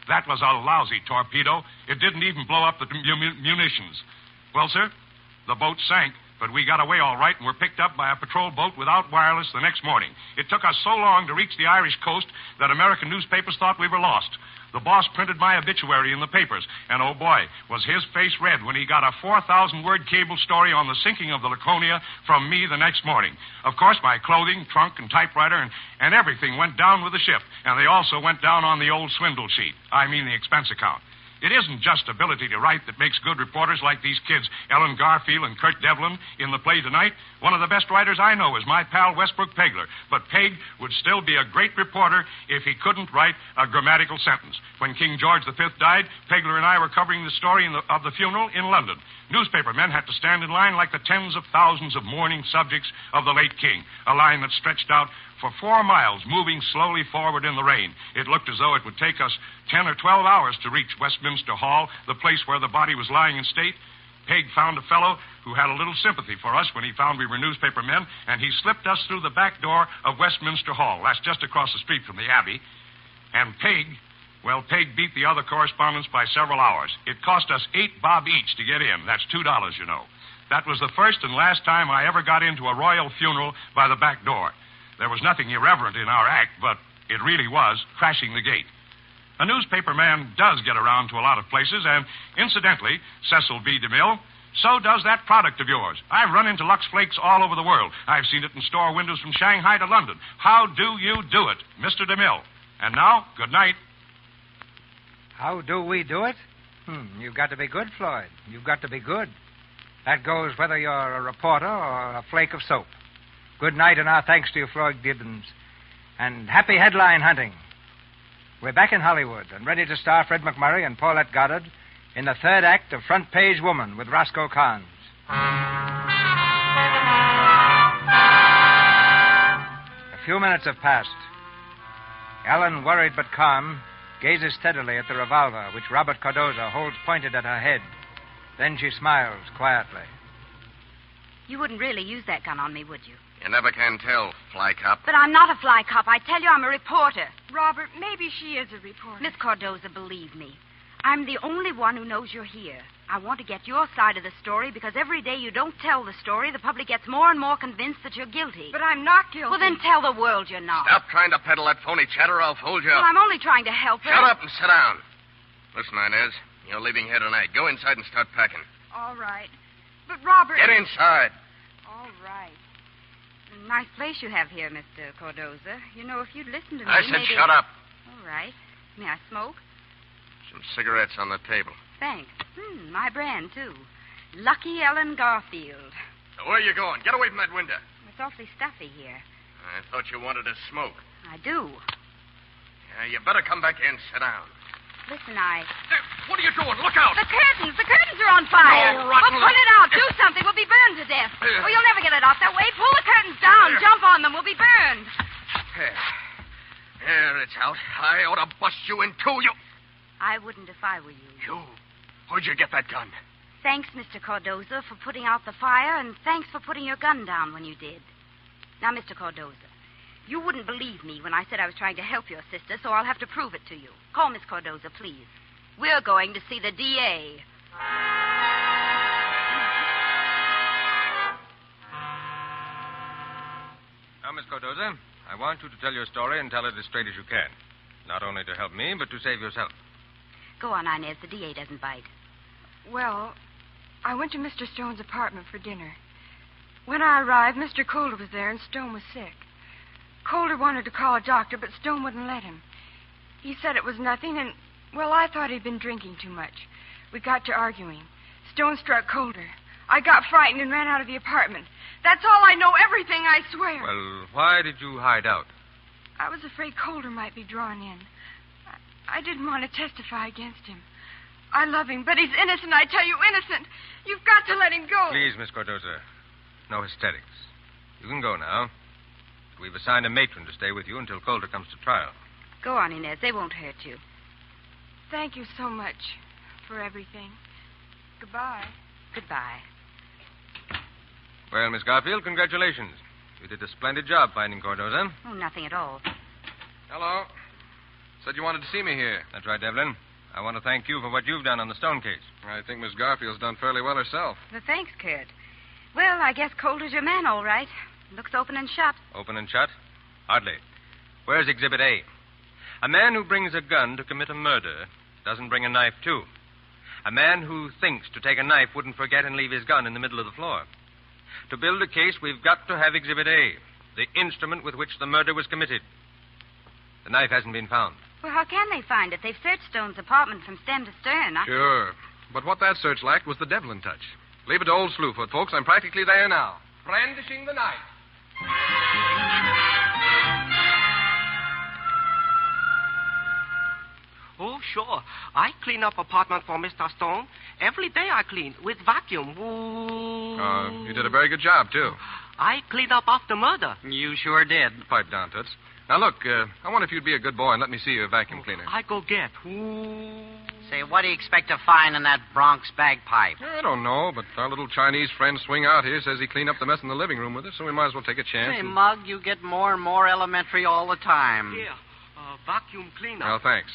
"That was a lousy torpedo. It didn't even blow up the munitions." Well, sir, the boat sank, but we got away all right and were picked up by a patrol boat without wireless the next morning. It took us so long to reach the Irish coast that American newspapers thought we were lost. The boss printed my obituary in the papers, and oh boy, was his face red when he got a 4,000-word cable story on the sinking of the Laconia from me the next morning. Of course, my clothing, trunk, and typewriter and everything went down with the ship, and they also went down on the old swindle sheet. I mean the expense account. It isn't just ability to write that makes good reporters like these kids, Ellen Garfield and Kurt Devlin, in the play tonight. One of the best writers I know is my pal Westbrook Pegler. But Peg would still be a great reporter if he couldn't write a grammatical sentence. When King George V died, Pegler and I were covering the story of the funeral in London. Newspaper men had to stand in line like the tens of thousands of mourning subjects of the late king, a line that stretched out for 4 miles, moving slowly forward in the rain. It looked as though it would take us 10 or 12 hours to reach Westminster Hall, the place where the body was lying in state. Peg found a fellow who had a little sympathy for us when he found we were newspaper men, and he slipped us through the back door of Westminster Hall. That's just across the street from the Abbey. And Peg beat the other correspondents by several hours. It cost us $8 bob each to get in. That's $2, you know. That was the first and last time I ever got into a royal funeral by the back door. There was nothing irreverent in our act, but it really was crashing the gate. A newspaper man does get around to a lot of places, and incidentally, Cecil B. DeMille, so does that product of yours. I've run into Lux Flakes all over the world. I've seen it in store windows from Shanghai to London. How do you do it, Mr. DeMille? And now, good night. How do we do it? You've got to be good, Floyd. You've got to be good. That goes whether you're a reporter or a flake of soap. Good night, and our thanks to you, Floyd Gibbons. And happy headline hunting. We're back in Hollywood and ready to star Fred McMurray and Paulette Goddard in the third act of Front Page Woman with Roscoe Carnes. A few minutes have passed. Ellen, worried but calm, gazes steadily at the revolver which Robert Cardoza holds pointed at her head. Then she smiles quietly. You wouldn't really use that gun on me, would you? You never can tell, fly cop. But I'm not a fly cop. I tell you, I'm a reporter. Robert, maybe she is a reporter. Miss Cardoza, believe me. I'm the only one who knows you're here. I want to get your side of the story because every day you don't tell the story, the public gets more and more convinced that you're guilty. But I'm not guilty. Well, then tell the world you're not. Stop trying to peddle that phony chatter or I'll fold you Well, up. I'm only trying to help her. Shut up and sit down. Listen, Inez, you're leaving here tonight. Go inside and start packing. All right. But, Robert... Get inside. All right. Nice place you have here, Mr. Cardoza. You know, if you'd listened to me, I said maybe... shut up. All right. May I smoke? Some cigarettes on the table. Thanks. My brand, too. Lucky Ellen Garfield. So where are you going? Get away from that window. It's awfully stuffy here. I thought you wanted to smoke. I do. You better come back here and sit down. Listen, What are you doing? Look out! The curtains are on fire. Oh, rotten Well, put it out. Do something. We'll be burned to death. Oh, you'll never get it off that way. Pull the curtains down. Jump on them. We'll be burned. There, it's out. I ought to bust you in two. I wouldn't if I were you. You? Where'd you get that gun? Thanks, Mr. Cardoza, for putting out the fire, and thanks for putting your gun down when you did. Now, Mr. Cardoza, you wouldn't believe me when I said I was trying to help your sister, so I'll have to prove it to you. Call Miss Cardoza, please. We're going to see the DA. Now, Miss Cardoza, I want you to tell your story and tell it as straight as you can. Not only to help me, but to save yourself. Go on, Inez. The DA doesn't bite. Well, I went to Mr. Stone's apartment for dinner. When I arrived, Mr. Calder was there and Stone was sick. Calder wanted to call a doctor, but Stone wouldn't let him. He said it was nothing, and, well, I thought he'd been drinking too much. We got to arguing. Stone struck Calder. I got frightened and ran out of the apartment. That's all I know, everything, I swear. Well, why did you hide out? I was afraid Calder might be drawn in. I didn't want to testify against him. I love him, but he's innocent, I tell you, innocent. You've got to let him go. Please, Miss Cardoza, no hysterics. You can go now. We've assigned a matron to stay with you until Calder comes to trial. Go on, Inez. They won't hurt you. Thank you so much for everything. Goodbye. Goodbye. Well, Miss Garfield, congratulations. You did a splendid job finding Cardoza. Oh, nothing at all. Hello. Said you wanted to see me here. That's right, Devlin. I want to thank you for what you've done on the Stone case. I think Miss Garfield's done fairly well herself. Well, thanks, Kurt. Well, I guess Calder's your man, all right. Looks open and shut. Open and shut? Hardly. Where's Exhibit A? A man who brings a gun to commit a murder doesn't bring a knife, too. A man who thinks to take a knife wouldn't forget and leave his gun in the middle of the floor. To build a case, we've got to have Exhibit A, the instrument with which the murder was committed. The knife hasn't been found. Well, how can they find it? They've searched Stone's apartment from stem to stern. Sure. But what that search lacked was the Devlin touch. Leave it to old Slewfoot, folks. I'm practically there now. Brandishing the knife. Oh, sure. I clean up apartment for Mr. Stone. Every day I clean with vacuum. Ooh. You did a very good job, too. I cleaned up after murder. You sure did. Pipe down, Toots. Now, look, I wonder if you'd be a good boy and let me see your vacuum cleaner. I go get. Ooh. Say, what do you expect to find in that Bronx bagpipe? I don't know, but our little Chinese friend Swing Out here says he cleaned up the mess in the living room with us, so we might as well take a chance. Say, Mug, you get more and more elementary all the time. Here, vacuum cleaner. Well, thanks.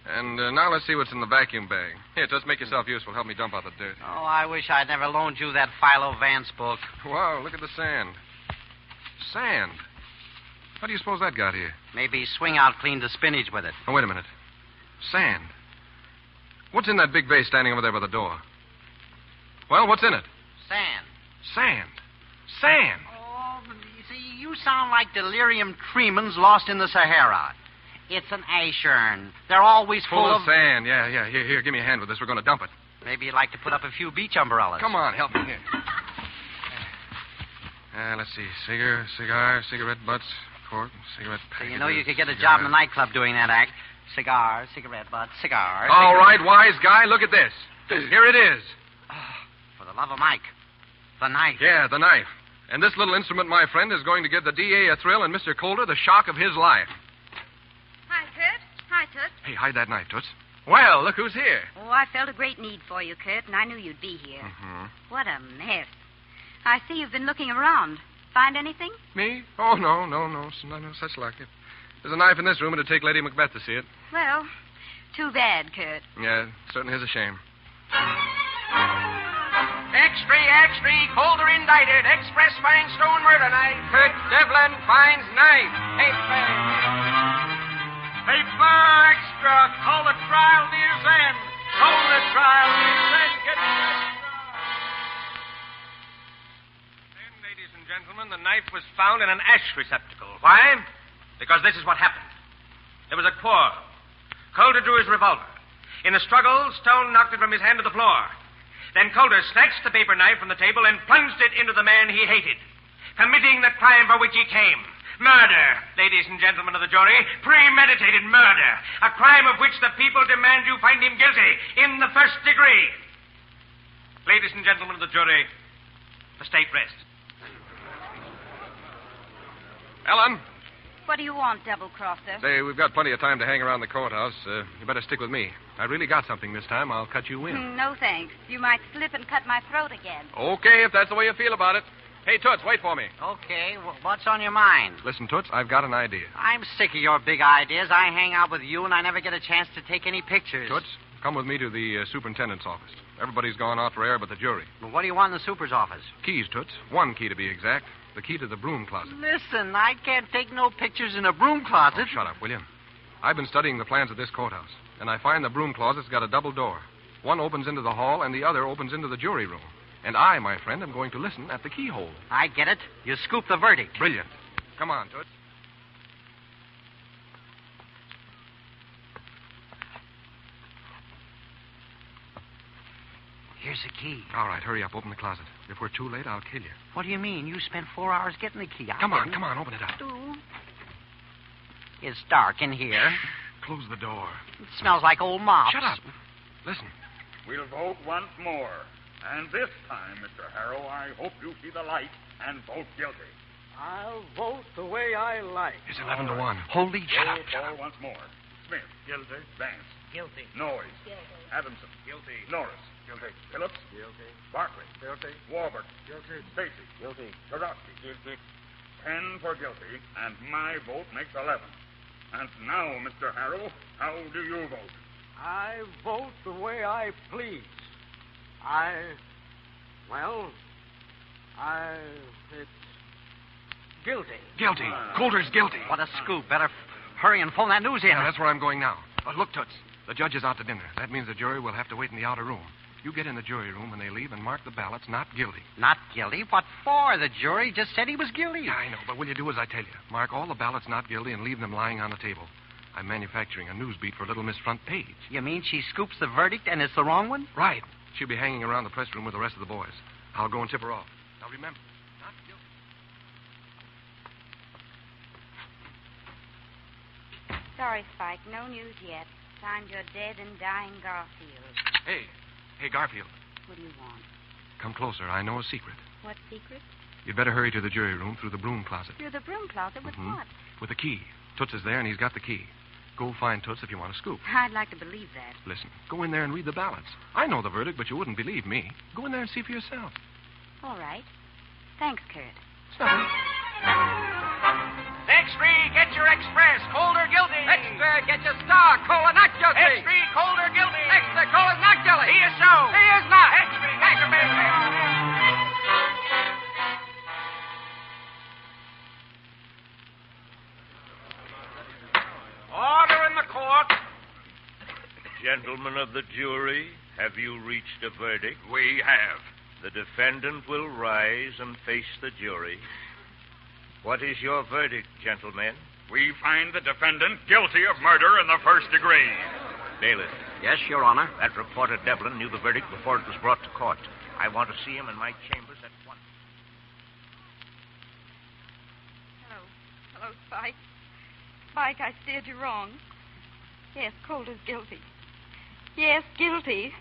And now let's see what's in the vacuum bag. Here, just make yourself useful. Help me dump out the dirt. Oh, I wish I'd never loaned you that Philo Vance book. Wow, look at the sand. Sand? How do you suppose that got here? Maybe Swing Out cleaned the spinach with it. Oh, wait a minute. Sand. What's in that big vase standing over there by the door? Well, what's in it? Sand. Sand. Sand. Oh, you see, you sound like delirium tremens lost in the Sahara. It's an ash urn. They're always full of sand. Yeah. Here, give me a hand with this. We're going to dump it. Maybe you'd like to put up a few beach umbrellas. Come on, help me here. Let's see. Cigar, cigarette butts, cork, cigarette package. You know you could get a job in the nightclub doing that act. Cigar, cigarette butts, cigar. All right, wise guy, look at this. Here it is. For the love of Mike. The knife. Yeah, the knife. And this little instrument, my friend, is going to give the DA a thrill and Mr. Calder the shock of his life. Hi, Kurt. Hi, Toots. Hey, hide that knife, Toots. Well, look who's here. Oh, I felt a great need for you, Kurt, and I knew you'd be here. Mm-hmm. What a mess. I see you've been looking around. Find anything? Me? Oh, no, such like it. There's a knife in this room. It'd take Lady Macbeth to see it. Well, too bad, Kurt. Yeah, certainly is a shame. Extra, extra, Colder indicted. Express finds Stone murder knife. Kurt Devlin finds knife. Paper extra. Call the trial near's end. Call the trial near's end. Get the extra. Then, ladies and gentlemen, the knife was found in an ash receptacle. Why? Because this is what happened. There was a quarrel. Colder drew his revolver. In the struggle, Stone knocked it from his hand to the floor. Then Colder snatched the paper knife from the table and plunged it into the man he hated, committing the crime for which he came. Murder, ladies and gentlemen of the jury. Premeditated murder. A crime of which the people demand you find him guilty in the first degree. Ladies and gentlemen of the jury, the state rests. Ellen? What do you want, double-crosser? Say, we've got plenty of time to hang around the courthouse. You better stick with me. I really got something this time. I'll cut you in. No, thanks. You might slip and cut my throat again. Okay, if that's the way you feel about it. Hey, Toots, wait for me. Okay, what's on your mind? Listen, Toots, I've got an idea. I'm sick of your big ideas. I hang out with you, and I never get a chance to take any pictures. Toots, come with me to the superintendent's office. Everybody's gone off for air but the jury. Well, what do you want in the super's office? Keys, Toots. One key to be exact. The key to the broom closet. Listen, I can't take no pictures in a broom closet. Oh, shut up, will you? I've been studying the plans of this courthouse, and I find the broom closet's got a double door. One opens into the hall, and the other opens into the jury room. And I, my friend, am going to listen at the keyhole. I get it. You scoop the verdict. Brilliant. Come on, Toots. Here's the key. All right, hurry up. Open the closet. If we're too late, I'll kill you. What do you mean? You spent 4 hours getting the key. Come on, open it up. It's dark in here. Close the door. It smells like old mops. Shut up. Listen. We'll vote once more. And this time, Mr. Harrow, I hope you see the light and vote guilty. I'll vote the way I like. It's 11 to 1. Holy shut up. Once more. Smith. Guilty. Vance. Guilty. Noyes. Guilty. Adamson. Guilty. Norris. Guilty. Phillips. Guilty. Barkley. Guilty. Warburg. Guilty. Stacy. Guilty. Tarowski. Guilty. 10 for guilty, and my vote makes 11. And now, Mr. Harrow, how do you vote? I vote the way I please. It's guilty. Guilty. Colder's guilty. What a scoop. Better hurry and phone that news in. Yeah, that's where I'm going now. Look, Toots. The judge is out to dinner. That means the jury will have to wait in the outer room. You get in the jury room when they leave and mark the ballots not guilty. Not guilty? What for? The jury just said he was guilty. Yeah, I know, but will you do as I tell you? Mark all the ballots not guilty and leave them lying on the table. I'm manufacturing a news beat for Little Miss Front Page. You mean she scoops the verdict and it's the wrong one? Right. She'll be hanging around the press room with the rest of the boys. I'll go and tip her off. Now remember, not guilty. Sorry, Spike. No news yet. Signed your dead and dying Garfield. Hey, Garfield. What do you want? Come closer. I know a secret. What secret? You'd better hurry to the jury room through the broom closet. Through the broom closet? With what? With the key. Toots is there, and he's got the key. Go find Toots if you want to scoop. I'd like to believe that. Listen, go in there and read the ballots. I know the verdict, but you wouldn't believe me. Go in there and see for yourself. All right. Thanks, Kurt. Extra, get your express. Colder guilty. Extra, get your star. Kohler not guilty. Extra, Colder guilty. Extra, Kohler not guilty. He is so. He is not. Extra, get your business. Order in the court. Gentlemen of the jury, have you reached a verdict? We have. The defendant will rise and face the jury. What is your verdict, gentlemen? We find the defendant guilty of murder in the first degree. Bailiff. Yes, Your Honor. That reporter Devlin knew the verdict before it was brought to court. I want to see him in my chambers at once. Hello, Spike. Spike, I steered you wrong. Yes, Colder's guilty. Yes, guilty.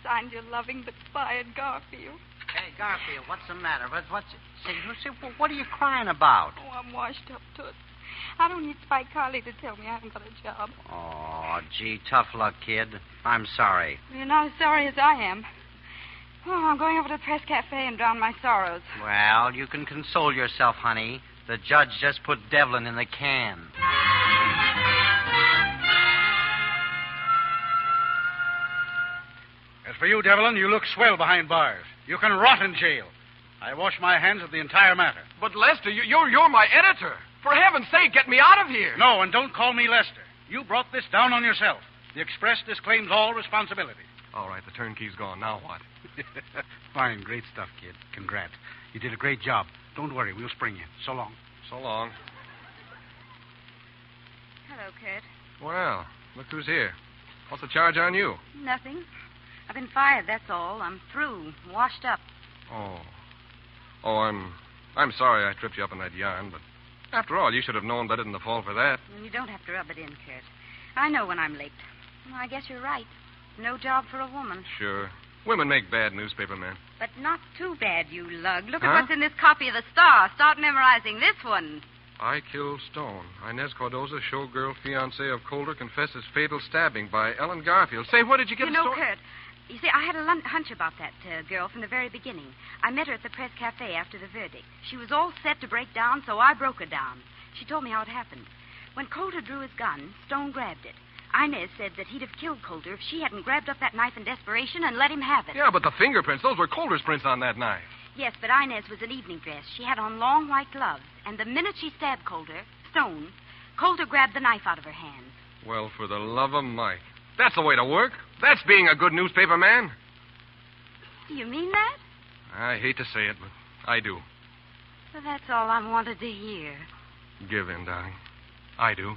Signed your loving but fired Garfield. Hey, Garfield, what's the matter? What are you crying about? Oh, I'm washed up, Toots. I don't need Spike Carley to tell me I haven't got a job. Oh, gee, tough luck, kid. I'm sorry. You're not as sorry as I am. Oh, I'm going over to the press cafe and drown my sorrows. Well, you can console yourself, honey. The judge just put Devlin in the can. As for you, Devlin, you look swell behind bars. You can rot in jail. I wash my hands of the entire matter. But, Lester, you're my editor. For heaven's sake, get me out of here. No, and don't call me Lester. You brought this down on yourself. The Express disclaims all responsibility. All right, the turnkey's gone. Now what? Fine, great stuff, kid. Congrats. You did a great job. Don't worry, we'll spring you. So long. So long. Hello, Kurt. Well, look who's here. What's the charge on you? Nothing. I've been fired, that's all. I'm through, washed up. Oh, I'm sorry I tripped you up in that yarn, but after all, you should have known better than to fall for that. You don't have to rub it in, Kurt. I know when I'm late. Well, I guess you're right. No job for a woman. Sure. Women make bad newspaper men. But not too bad, you lug. Look at what's in this copy of the Star. Start memorizing this one. I killed Stone. Inez Cardoza, showgirl fiancée of Colder, confesses fatal stabbing by Ellen Garfield. Say, where did you get the story? Kurt, you see, I had a hunch about that girl from the very beginning. I met her at the Press Cafe after the verdict. She was all set to break down, so I broke her down. She told me how it happened. When Coulter drew his gun, Stone grabbed it. Inez said that he'd have killed Coulter if she hadn't grabbed up that knife in desperation and let him have it. Yeah, but the fingerprints, those were Coulter's prints on that knife. Yes, but Inez was in evening dress. She had on long white gloves. And the minute she stabbed Stone, Coulter grabbed the knife out of her hand. Well, for the love of Mike. That's the way to work. That's being a good newspaper man. Do you mean that? I hate to say it, but I do. Well, that's all I wanted to hear. Give in, darling. I do.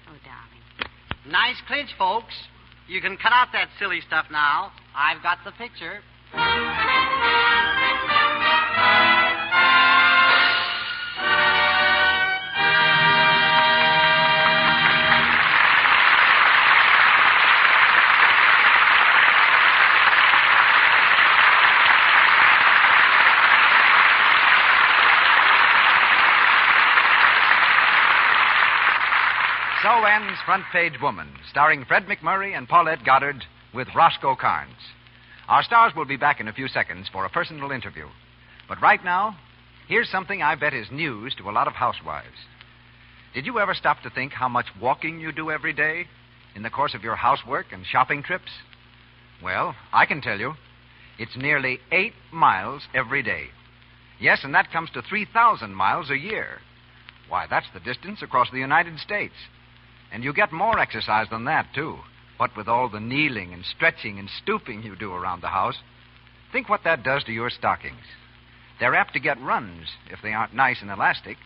Oh, darling. Nice clinch, folks. You can cut out that silly stuff now. I've got the picture. So ends Front Page Woman, starring Fred McMurray and Paulette Goddard with Roscoe Carnes. Our stars will be back in a few seconds for a personal interview. But right now, here's something I bet is news to a lot of housewives. Did you ever stop to think how much walking you do every day in the course of your housework and shopping trips? Well, I can tell you, it's nearly 8 miles every day. Yes, and that comes to 3,000 miles a year. Why, that's the distance across the United States. And you get more exercise than that, too. What with all the kneeling and stretching and stooping you do around the house. Think what that does to your stockings. They're apt to get runs if they aren't nice and elastic.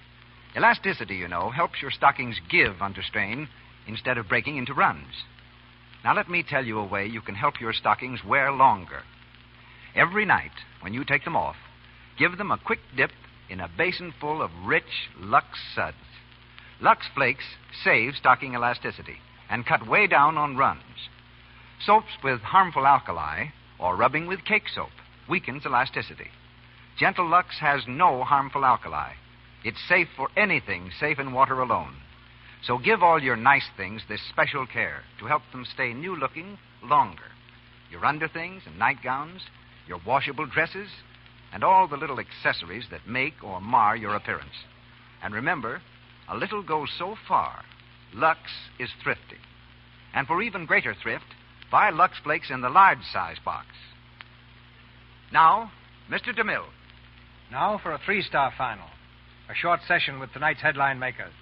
Elasticity, you know, helps your stockings give under strain instead of breaking into runs. Now, let me tell you a way you can help your stockings wear longer. Every night, when you take them off, give them a quick dip in a basin full of rich Lux suds. Lux Flakes save stocking elasticity and cut way down on runs. Soaps with harmful alkali or rubbing with cake soap weakens elasticity. Gentle Lux has no harmful alkali. It's safe for anything safe in water alone. So give all your nice things this special care to help them stay new-looking longer. Your underthings and nightgowns, your washable dresses, and all the little accessories that make or mar your appearance. And remember, a little goes so far. Lux is thrifty. And for even greater thrift, buy Lux Flakes in the large size box. Now, Mr. DeMille. Now for a 3-star final. A short session with tonight's headline makers.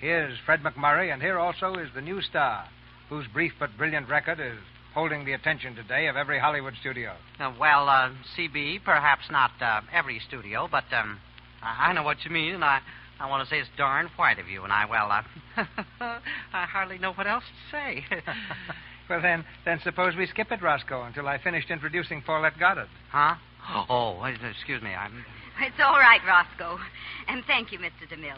Here's Fred McMurray, and here also is the new star, whose brief but brilliant record is holding the attention today of every Hollywood studio. CB, perhaps not every studio, but I know what you mean, and I want to say it's darn white of you, and I hardly know what else to say. Well, then suppose we skip it, Roscoe, until I finished introducing Paulette Goddard. Huh? Oh, excuse me. It's all right, Roscoe. And thank you, Mr. DeMille.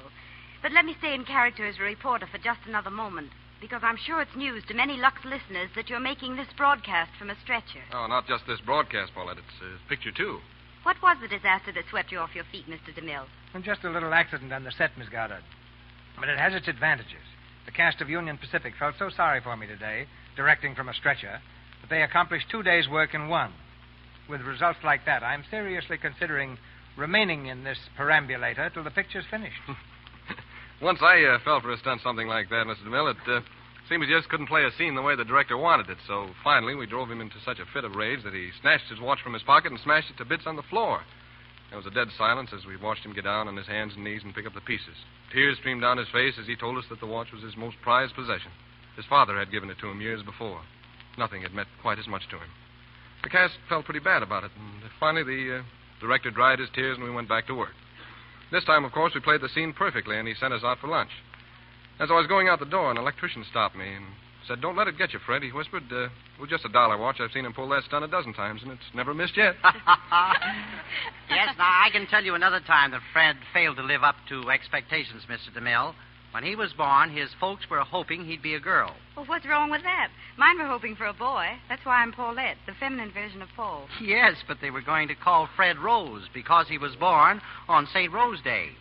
But let me stay in character as a reporter for just another moment, because I'm sure it's news to many Lux listeners that you're making this broadcast from a stretcher. Oh, not just this broadcast, Paulette. It's picture, too. What was the disaster that swept you off your feet, Mr. DeMille? And just a little accident on the set, Miss Goddard. But it has its advantages. The cast of Union Pacific felt so sorry for me today, directing from a stretcher, that they accomplished 2 days' work in one. With results like that, I'm seriously considering remaining in this perambulator till the picture's finished. Once I fell for a stunt something like that, Mr. DeMille. It Seems he just couldn't play a scene the way the director wanted it, so finally we drove him into such a fit of rage that he snatched his watch from his pocket and smashed it to bits on the floor. There was a dead silence as we watched him get down on his hands and knees and pick up the pieces. Tears streamed down his face as he told us that the watch was his most prized possession. His father had given it to him years before. Nothing had meant quite as much to him. The cast felt pretty bad about it, and finally the director dried his tears and we went back to work. This time, of course, we played the scene perfectly, and he sent us out for lunch. As I was going out the door, an electrician stopped me and said, "Don't let it get you, Fred." He whispered, "With just a dollar watch, I've seen him pull that stunt a dozen times, and it's never missed yet." Yes, now I can tell you another time that Fred failed to live up to expectations, Mr. DeMille. When he was born, his folks were hoping he'd be a girl. Well, what's wrong with that? Mine were hoping for a boy. That's why I'm Paulette, the feminine version of Paul. Yes, but they were going to call Fred Rose because he was born on St. Rose Day.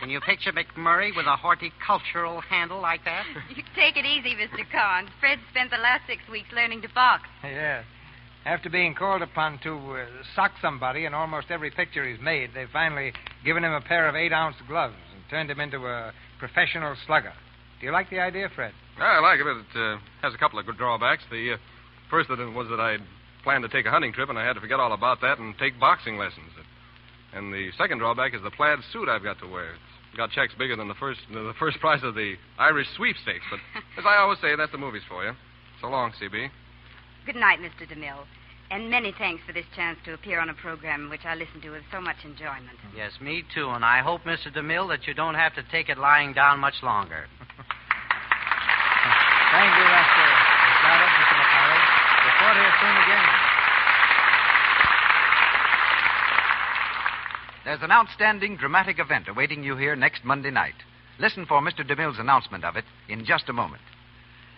Can you picture McMurray with a horticultural handle like that? You take it easy, Mr. Carnes. Fred spent the last 6 weeks learning to box. Yeah. After being called upon to sock somebody in almost every picture he's made, they've finally given him a pair of 8-ounce gloves and turned him into a professional slugger. Do you like the idea, Fred? I like it, but it has a couple of good drawbacks. The first of them was that I'd planned to take a hunting trip, and I had to forget all about that and take boxing lessons. And the second drawback is the plaid suit I've got to wear. It's got checks bigger than the first prize of the Irish sweepstakes. But as I always say, that's the movies for you. So long, CB. Good night, Mr. DeMille. And many thanks for this chance to appear on a program which I listen to with so much enjoyment. Yes, me too. And I hope, Mr. DeMille, that you don't have to take it lying down much longer. Thank you, Lester. It's not up, Mr. McMurray. Report here soon again. There's an outstanding dramatic event awaiting you here next Monday night. Listen for Mr. DeMille's announcement of it in just a moment.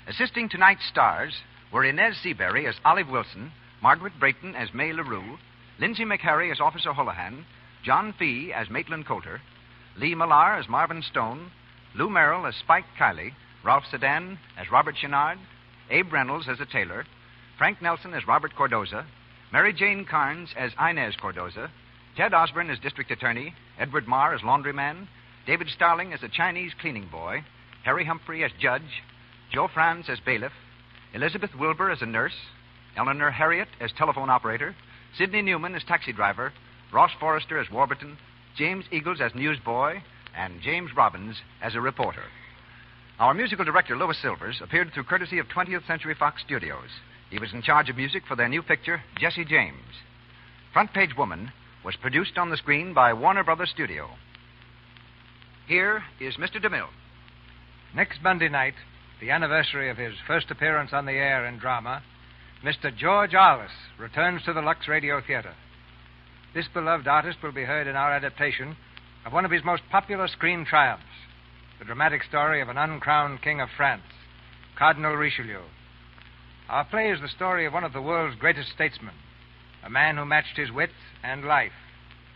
Assisting tonight's stars were Inez Seabury as Olive Wilson, Margaret Brayton as May LaRue, Lindsay McHarry as Officer Holohan, John Fee as Maitland Coulter, Lee Millar as Marvin Stone, Lou Merrill as Spike Kiley, Ralph Sedan as Robert Chenard, Abe Reynolds as a tailor, Frank Nelson as Robert Cordoza, Mary Jane Carnes as Inez Cordoza, Ted Osborne as District Attorney, Edward Marr as Laundryman, David Starling as a Chinese cleaning boy, Harry Humphrey as Judge, Joe Franz as Bailiff, Elizabeth Wilbur as a nurse, Eleanor Harriet as telephone operator, Sidney Newman as taxi driver, Ross Forrester as Warburton, James Eagles as newsboy, and James Robbins as a reporter. Our musical director, Louis Silvers, appeared through courtesy of 20th Century Fox Studios. He was in charge of music for their new picture, Jesse James. Front Page Woman was produced on the screen by Warner Brothers Studio. Here is Mr. DeMille. Next Monday night, the anniversary of his first appearance on the air in drama, Mr. George Arliss returns to the Lux Radio Theater. This beloved artist will be heard in our adaptation of one of his most popular screen triumphs, the dramatic story of an uncrowned king of France, Cardinal Richelieu. Our play is the story of one of the world's greatest statesmen, a man who matched his wit and life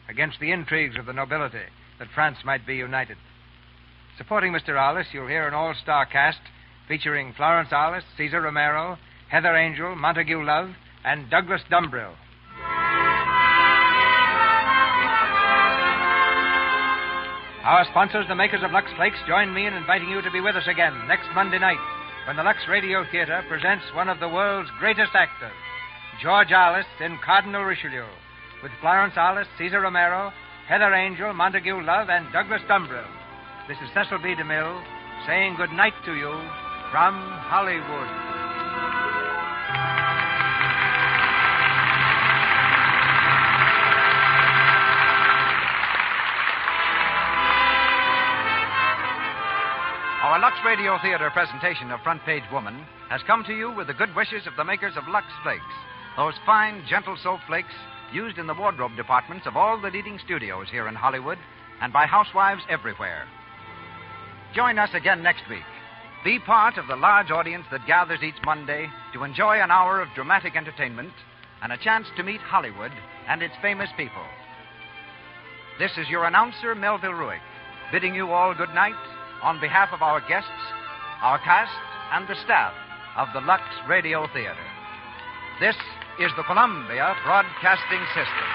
against the intrigues of the nobility that France might be united. Supporting Mr. Arliss, you'll hear an all-star cast featuring Florence Arliss, Cesar Romero, Heather Angel, Montague Love, and Douglas Dumbrill. Our sponsors, the makers of Lux Flakes, join me in inviting you to be with us again next Monday night when the Lux Radio Theater presents one of the world's greatest actors, George Arliss in Cardinal Richelieu, with Florence Arliss, Cesar Romero, Heather Angel, Montague Love, and Douglas Dumbrill. This is Cecil B. DeMille saying good night to you from Hollywood. Our Lux Radio Theater presentation of Front Page Woman has come to you with the good wishes of the makers of Lux Flakes, those fine, gentle soap flakes used in the wardrobe departments of all the leading studios here in Hollywood and by housewives everywhere. Join us again next week. Be part of the large audience that gathers each Monday to enjoy an hour of dramatic entertainment and a chance to meet Hollywood and its famous people. This is your announcer, Melville Ruick, bidding you all good night on behalf of our guests, our cast, and the staff of the Lux Radio Theater. This is the Columbia Broadcasting System.